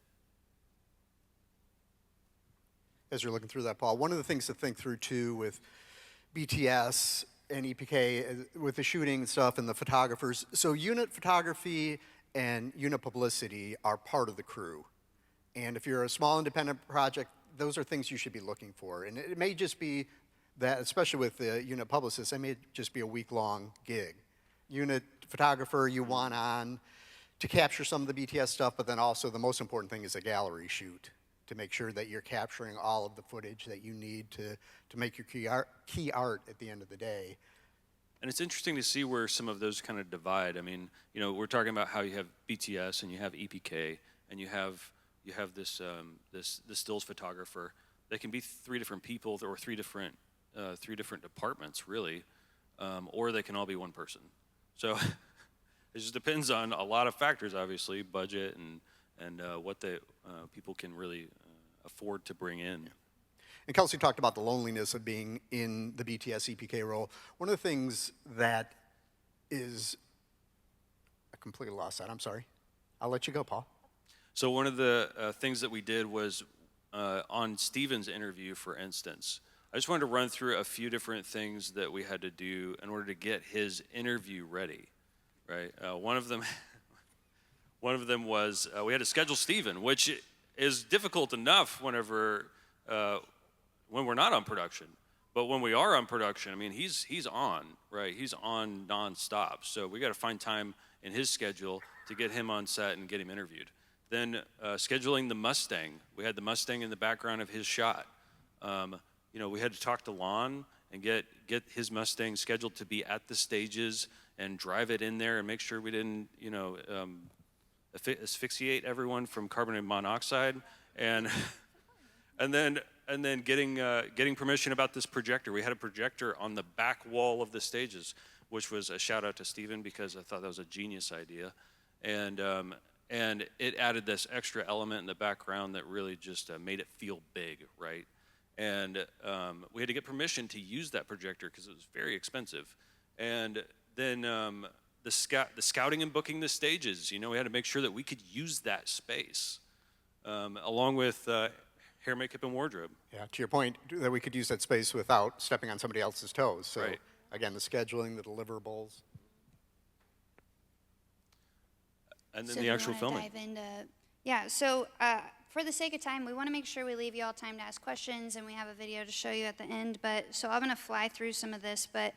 as you're looking through that, Paul, one of the things to think through too with BTS and EPK, with the shooting and stuff and the photographers, so unit photography and unit publicity are part of the crew. And if you're a small independent project, those are things you should be looking for. And it may just be that, especially with the unit publicist, it may just be a week-long gig. Unit photographer you want on to capture some of the BTS stuff, but then also the most important thing is a gallery shoot to make sure that you're capturing all of the footage that you need to make your key art at the end of the day.
and it's interesting to see where some of those kind of divide. I mean, we're talking about how you have BTS and you have EPK and you have this stills photographer. They can be three different people or three different departments really, or they can all be one person. So it just depends on a lot of factors, obviously, budget and what the people can really afford to bring in.
And Kelsey talked about the loneliness of being in the BTS EPK role. One of the things that is, I completely lost that, I'm sorry. I'll let you go, Paul.
So one of the things that we did was on Steven's interview, for instance, I just wanted to run through a few different things that we had to do in order to get his interview ready, right? One of them was we had to schedule Steven, which is difficult enough whenever when we're not on production. But when we are on production, I mean, he's on, right? He's on nonstop. So we got to find time in his schedule to get him on set and get him interviewed. Then scheduling the Mustang. We had the Mustang in the background of his shot. We had to talk to Lon and get his Mustang scheduled to be at the stages and drive it in there and make sure we didn't, asphyxiate everyone from carbon monoxide, and then getting permission about this projector. We had a projector on the back wall of the stages, which was a shout out to Steven because I thought that was a genius idea, and it added this extra element in the background that really just made it feel big, right? And we had to get permission to use that projector because it was very expensive, and then the scouting and booking the stages. We had to make sure that we could use that space, along with hair, makeup, and wardrobe.
Yeah, to your point, that we could use that space without stepping on somebody else's toes. So,
right.
Again, the scheduling, the deliverables.
And then the actual filming.
So for the sake of time, we want to make sure we leave you all time to ask questions, and we have a video to show you at the end. So I'm going to fly through some of this, but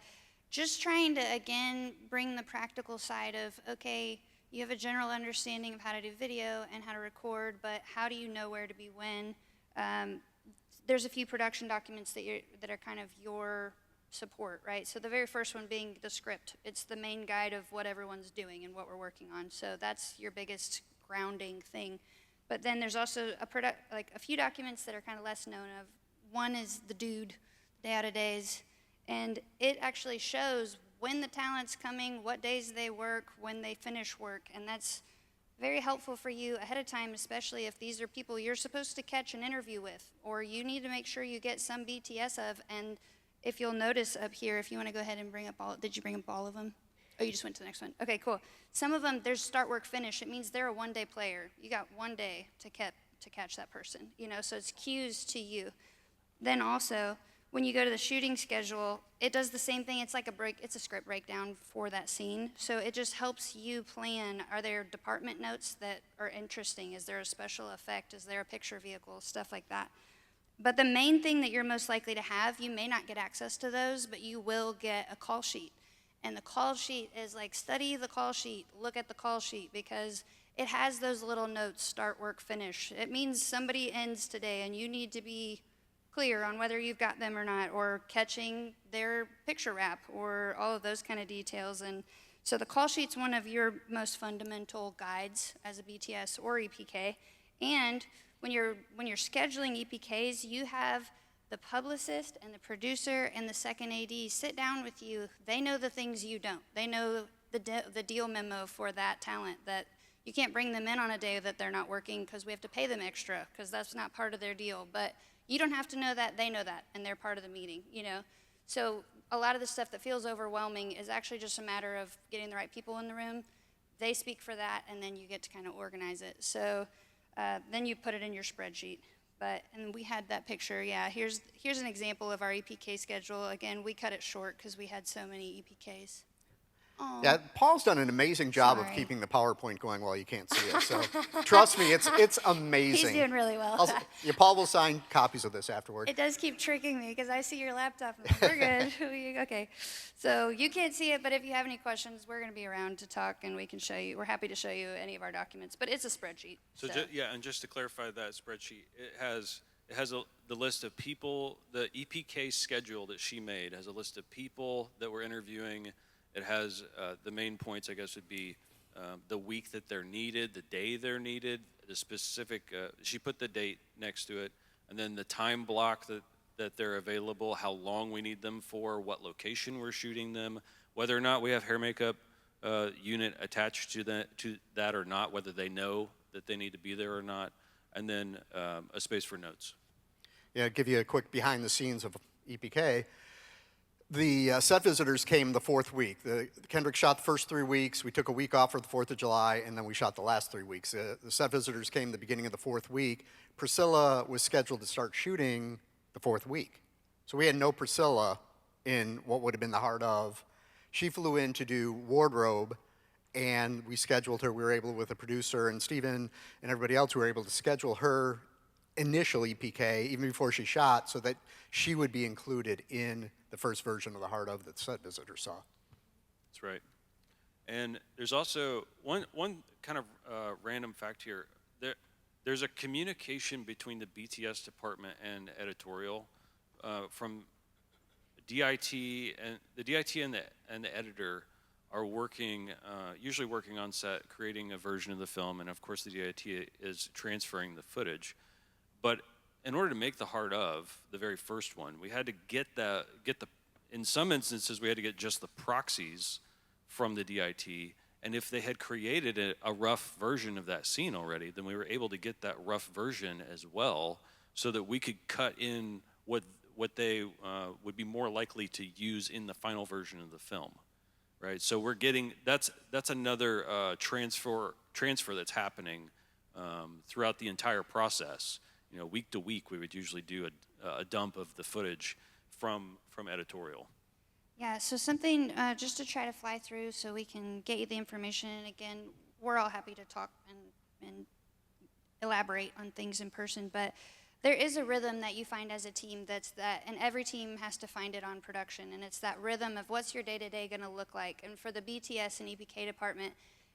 just trying to, again, bring the practical side of, okay, you have a general understanding of how to do video and how to record, but how do you know where to be when? There's a few production documents that are kind of your support, right? So the very first one being the script. It's the main guide of what everyone's doing and what we're working on. So that's your biggest grounding thing. But then there's also a few documents that are kind of less known of. One is the dude, day out of days, and it actually shows when the talent's coming, what days they work, when they finish work, and that's very helpful for you ahead of time, especially if these are people you're supposed to catch an interview with, or you need to make sure you get some BTS of. And if you'll notice up here, if you want to go ahead and bring up did you bring up all of them? Oh, you just went to the next one. Okay, cool. Some of them, there's start, work, finish. It means they're a one-day player. You got 1 day to catch that person, so it's cues to you. Then also, when you go to the shooting schedule, it does the same thing. It's like it's a script breakdown for that scene. So it just helps you plan. Are there department notes that are interesting? Is there a special effect? Is there a picture vehicle? Stuff like that. But the main thing that you're most likely to have, you may not get access to those, but you will get a call sheet. And the call sheet is like, study the call sheet, look at the call sheet, because it has those little notes, start, work, finish. It means somebody ends today, and you need to be clear on whether you've got them or not, or catching their picture wrap, or all of those kind of details. And so the call sheet's one of your most fundamental guides as a BTS or EPK. And when you're scheduling EPKs, you have the publicist and the producer and the second AD sit down with you. They know the things you don't. They know the deal memo for that talent, that you can't bring them in on a day that they're not working because we have to pay them extra, because that's not part of their deal. But you don't have to know that, they know that, and they're part of the meeting, So a lot of the stuff that feels overwhelming is actually just a matter of getting the right people in the room. They speak for that, and then you get to kind of organize it. So then you put it in your spreadsheet. And we had that picture, yeah. Here's an example of our EPK schedule. Again, we cut it short because we had so many EPKs. Aww.
Yeah, Paul's done an amazing job of keeping the PowerPoint going while you can't see it. So trust me, it's amazing.
He's doing really well.
Paul will sign copies of this afterward.
It does keep tricking me because I see your laptop and I'm like, we're good. Okay. So you can't see it, but if you have any questions, we're going to be around to talk, and we can show you. We're happy to show you any of our documents, but it's a spreadsheet.
So. And just to clarify that spreadsheet, it has the list of people. The EPK schedule that she made has a list of people that we're interviewing. It has the main points, I guess, would be the week that they're needed, the day they're needed, the specific, she put the date next to it, and then the time block that that they're available, how long we need them for, what location we're shooting them, whether or not we have hair makeup unit attached to that or not, whether they know that they need to be there or not, and then a space for notes.
Yeah, give you a quick behind the scenes of EPK. The set visitors came the 4th week. Kendrick shot the first 3 weeks. We took a week off for the 4th of July, and then we shot the last 3 weeks. The set visitors came the beginning of the 4th week. Priscilla was scheduled to start shooting the 4th week. So we had no Priscilla in what would have been the heart of. She flew in to do wardrobe, and we scheduled her. We were able, with a producer and Steven and everybody else, we were able to schedule her initial EPK even before she shot so that she would be included in the first version of the heart of that set visitor saw.
That's right. And there's also one kind of random fact here. There's a communication between the BTS department and editorial from DIT, and the DIT and the editor are working, usually working on set, creating a version of the film, and of course the DIT is transferring the footage. But in order to make the heart of the very first one, we had to get in some instances we had to get just the proxies from the DIT, and if they had created a rough version of that scene already, then we were able to get that rough version as well, so that we could cut in what they would be more likely to use in the final version of the film, right? So we're getting that's another transfer that's happening throughout the entire process. You know, week to week, we would usually do a dump of the footage from editorial.
Yeah, so something just to try to fly through so we can get you the information. And again, we're all happy to talk and elaborate on things in person, but there is a rhythm that you find as a team and every team has to find it on production, and it's that rhythm of what's your day-to-day going to look like. And for the BTS and EPK department,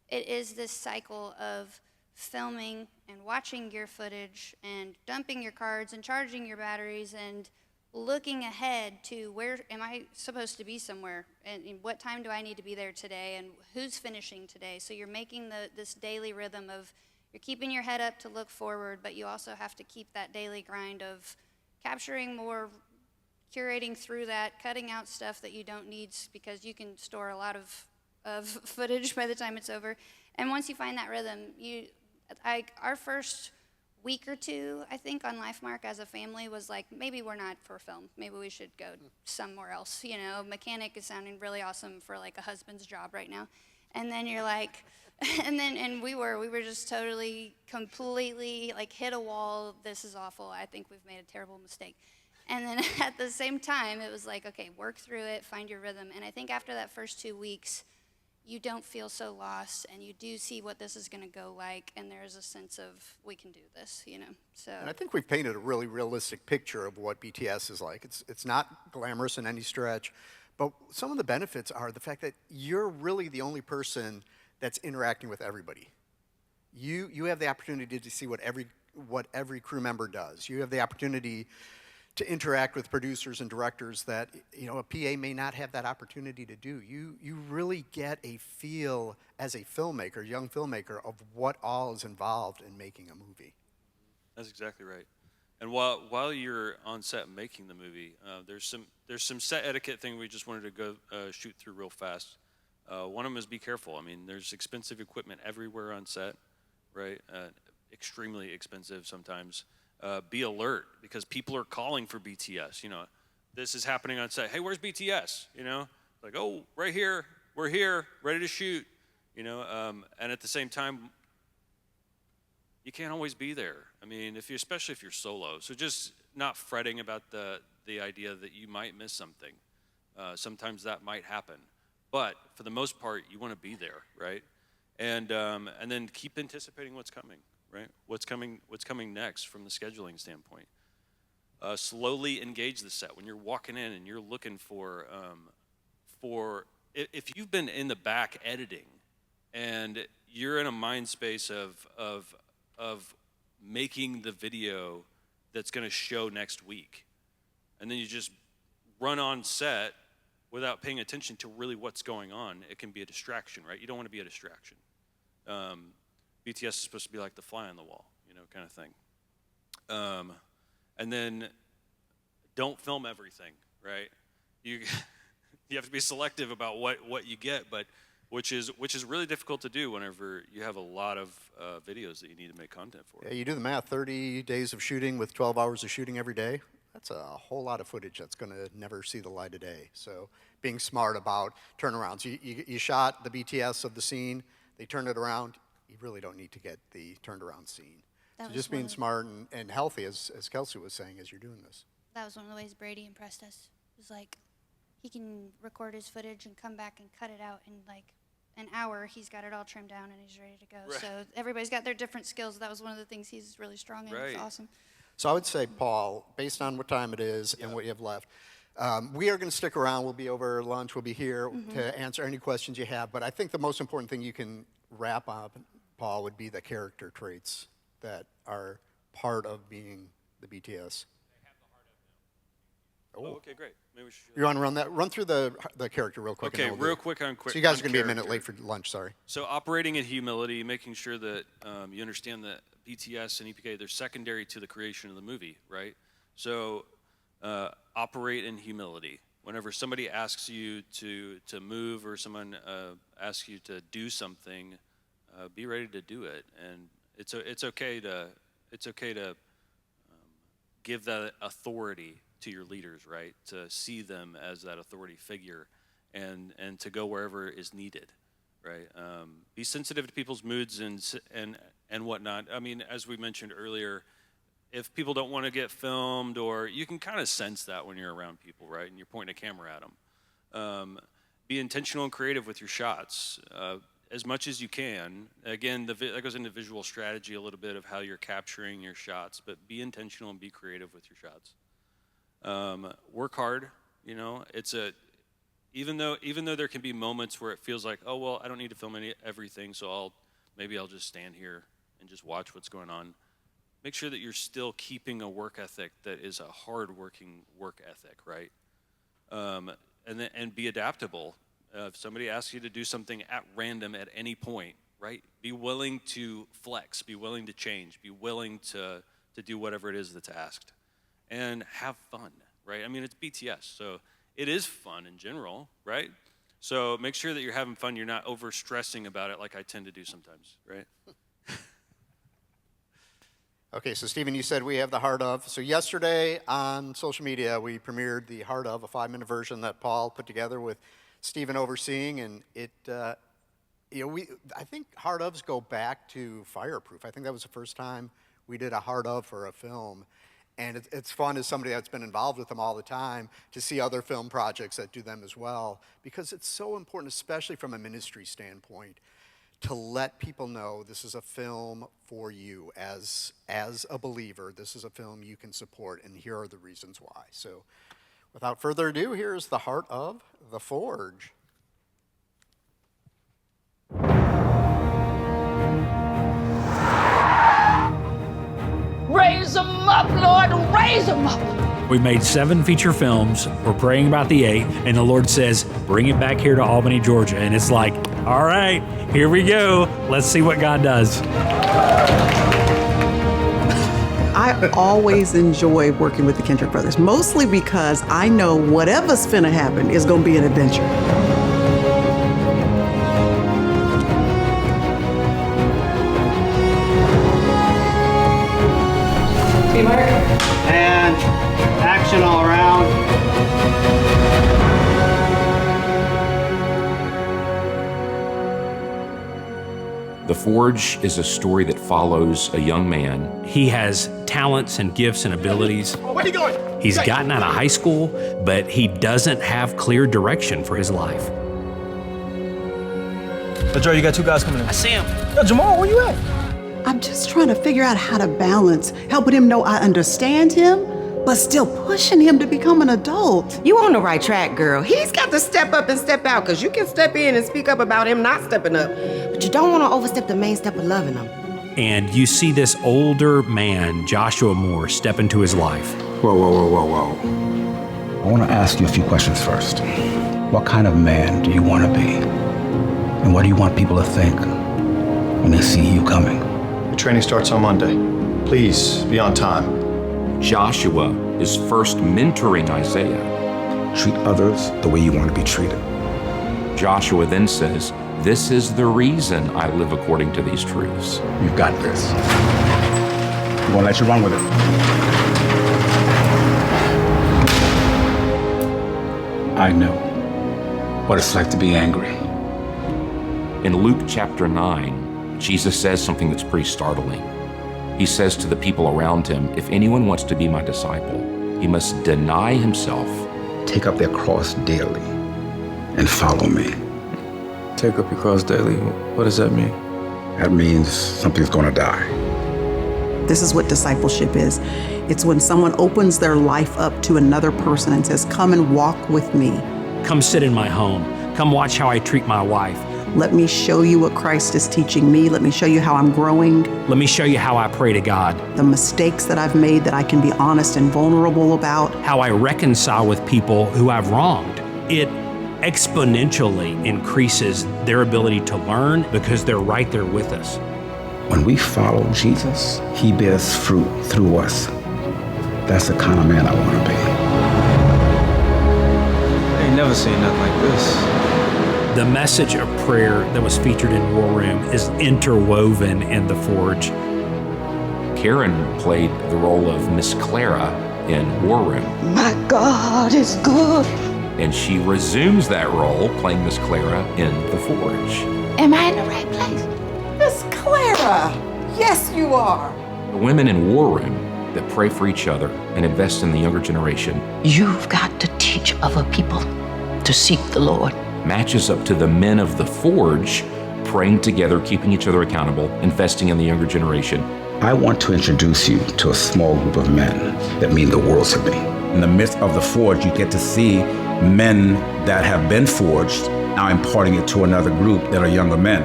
it is this cycle of filming and watching your footage and dumping your cards and charging your batteries and looking ahead to where am I supposed to be somewhere, and what time do I need to be there today, and who's finishing today. So you're making this daily rhythm of you're keeping your head up to look forward, but you also have to keep that daily grind of capturing more, curating through that, cutting out stuff that you don't need because you can store a lot of footage by the time it's over. And once you find that rhythm, our first week or two, I think, on LifeMark as a family was like, maybe we're not for film. Maybe we should go somewhere else. You know, mechanic is sounding really awesome for like a husband's job right now. And then you're like, and we were just totally, completely like hit a wall. This is awful. I think we've made a terrible mistake. And then at the same time, it was like, okay, work through it, find your rhythm. And I think after that first 2 weeks, you don't feel so lost, and you do see what this is going to go like, and there's a sense of we can do this, you know. So.
And I think we've painted a really realistic picture of what BTS is like. It's not glamorous in any stretch, but some of the benefits are the fact that you're really the only person that's interacting with everybody. You have the opportunity to see what every crew member does. You have the opportunity to interact with producers and directors that, you know, a PA may not have that opportunity to do. You really get a feel as a filmmaker, young filmmaker, of what all is involved in making a movie.
That's exactly right. And while you're on set making the movie, there's some set etiquette thing we just wanted to go shoot through real fast. One of them is be careful. I mean, there's expensive equipment everywhere on set, right? Extremely expensive sometimes. Be alert, because people are calling for BTS. You know, this is happening on set. Hey, where's BTS? You know, like, oh, right here. We're here, ready to shoot. You know, and at the same time, you can't always be there. I mean, especially if you're solo. So just not fretting about the idea that you might miss something. Sometimes that might happen, but for the most part, you want to be there, right? And then keep anticipating what's coming. Right? What's coming next from the scheduling standpoint. Slowly engage the set when you're walking in and you're looking for if you've been in the back editing and you're in a mind space of making the video that's going to show next week, and then you just run on set without paying attention to really what's going on, it can be a distraction, right? You don't want to be a distraction. BTS is supposed to be like the fly on the wall, you know, kind of thing. And then don't film everything, right? You you have to be selective about what you get, but which is really difficult to do whenever you have a lot of videos that you need to make content for.
Yeah, you do the math, 30 days of shooting with 12 hours of shooting every day, that's a whole lot of footage that's going to never see the light of day. So being smart about turnarounds. You shot the BTS of the scene, they turned it around, you really don't need to get the turned around scene. So just being smart and healthy, as Kelsey was saying, as you're doing this.
That was one of the ways Brady impressed us. It was like, he can record his footage and come back and cut it out in like an hour. He's got it all trimmed down and he's ready to go.
Right.
So everybody's got their different skills. That was one of the things he's really strong in.
Right.
It's awesome.
So I would say, Paul, based on what time it is and what you have left, we are going to stick around. We'll be over lunch. We'll be here to answer any questions you have. But I think the most important thing you can wrap up, Paul, would be the character traits that are part of being the BTS.
Oh, okay, great. Maybe we should.
You want to run through the character real quick?
Okay, real quick on quick.
So you guys are
on
going to be a minute
character.
late for lunch, sorry.
So operating in humility, making sure that you understand that BTS and EPK, they're secondary to the creation of the movie, right? So operate in humility. Whenever somebody asks you to move or someone asks you to do something, be ready to do it. And it's okay to give that authority to your leaders, right? To see them as that authority figure and to go wherever is needed, right? Be sensitive to people's moods and whatnot. I mean, as we mentioned earlier, if people don't want to get filmed, or you can kind of sense that when you're around people, right? And you're pointing a camera at them. Be intentional and creative with your shots as much as you can. Again, that goes into visual strategy a little bit of how you're capturing your shots, but be intentional and be creative with your shots. Work hard, you know. Even though there can be moments where it feels like, oh well, I don't need to film everything, so maybe I'll just stand here and just watch what's going on. Make sure that you're still keeping a work ethic that is a hard-working work ethic, right? And be adaptable. If somebody asks you to do something at random at any point, right? Be willing to flex. Be willing to change. Be willing to do whatever it is that's asked. And have fun, right? I mean, it's BTS, so it is fun in general, right? So make sure that you're having fun. You're not over-stressing about it like I tend to do sometimes, right?
Okay, so Stephen, you said we have the Heart Of. So yesterday on social media, we premiered the Heart Of, a 5-minute version that Paul put together with Stephen overseeing, and it, I think Heart Ofs go back to Fireproof. I think that was the first time we did a Heart Of for a film. And it's fun as somebody that's been involved with them all the time to see other film projects that do them as well, because it's so important, especially from a ministry standpoint, to let people know this is a film for you as a believer. This is a film you can support, and here are the reasons why. So without further ado, here's the Heart of the Forge.
Raise them up, Lord, raise them up.
We made 7 feature films. We're praying about the 8th, and the Lord says, bring it back here to Albany, Georgia. And it's like, all right, here we go. Let's see what God does.
I always enjoy working with the Kendrick brothers, mostly because I know whatever's finna happen is gonna be an adventure.
And action all around.
The Forge is a story that follows a young man.
He has talents and gifts and abilities.
Where are you going?
He's gotten out of high school, but he doesn't have clear direction for his life.
Yo, Joe, you got 2 guys coming in.
I see him.
Yo, Jamal, where you at?
I'm just trying to figure out how to balance helping him know I understand him, but still pushing him to become an adult.
You on the right track, girl. He's got to step up and step out, because you can step in and speak up about him not stepping up, but you don't want to overstep the main step of loving him.
And you see this older man, Joshua Moore, step into his life.
Whoa, whoa, whoa, whoa, whoa. I want to ask you a few questions first. What kind of man do you want to be? And what do you want people to think when they see you coming?
The training starts on Monday. Please be on time.
Joshua is first mentoring Isaiah.
Treat others the way you want to be treated.
Joshua then says, "This is the reason I live according to these truths."
You've got this. I'm gonna let you run with it. I know what it's like to be angry.
In Luke chapter 9, Jesus says something that's pretty startling. He says to the people around him, "If anyone wants to be my disciple, he must deny himself."
Take up their cross daily and follow me.
Take up your cross daily. What does that mean?
That means something's gonna die.
This is what discipleship is. It's when someone opens their life up to another person and says, "Come and walk with me.
Come sit in my home. Come watch how I treat my wife.
Let me show you what Christ is teaching me. Let me show you how I'm growing.
Let me show you how I pray to God.
The mistakes that I've made that I can be honest and vulnerable about.
How I reconcile with people who I've wronged." It exponentially increases their ability to learn because they're right there with us.
When we follow Jesus, he bears fruit through us. That's the kind of man I want to be.
I ain't never seen nothing like this.
The message of prayer that was featured in War Room is interwoven in The Forge.
Karen played the role of Miss Clara in War Room.
My God is good.
And she resumes that role playing Miss Clara in The Forge.
Am I in the right place?
Miss Clara, yes you are.
The women in War Room that pray for each other and invest in the younger generation
You've got to teach other people to seek the Lord.
matches up to the men of The Forge praying together, keeping each other accountable, investing in the younger generation.
I want to introduce you to a small group of men that mean the world to me.
In the midst of the forge, you get to see men that have been forged now imparting it to another group that are younger men.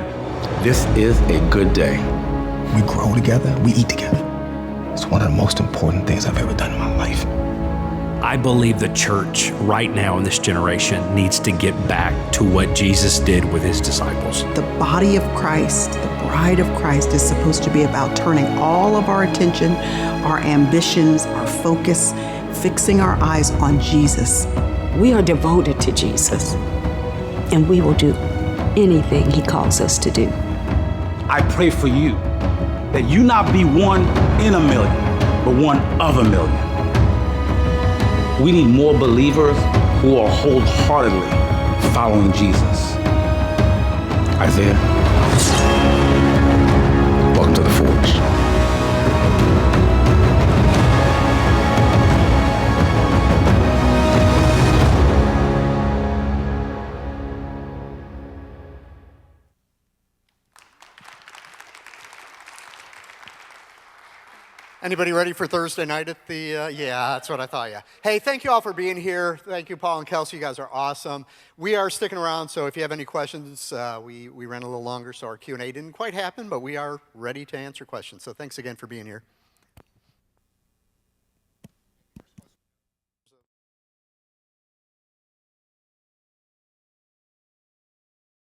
This is a good day.
We grow together, we eat together. It's one of the most important things I've ever done in my life.
I believe the church right now in this generation needs to get back to what Jesus did with his disciples.
The body of Christ, the bride of Christ, is supposed to be about turning all of our attention, our ambitions, our focus, fixing our eyes on Jesus.
We are devoted to Jesus, and we will do anything he calls us to do.
I pray for you that you not be one in a million, but one of a million. We need more believers who are wholeheartedly following Jesus.
Isaiah, welcome to The Forge.
Anybody ready for Thursday night at the, yeah, that's what I thought, yeah. Hey, thank you all for being here. Thank you, Paul and Kelsey. You guys are awesome. We are sticking around, so if you have any questions, we ran a little longer, so our Q&A didn't quite happen, but we are ready to answer questions. So thanks again for being here.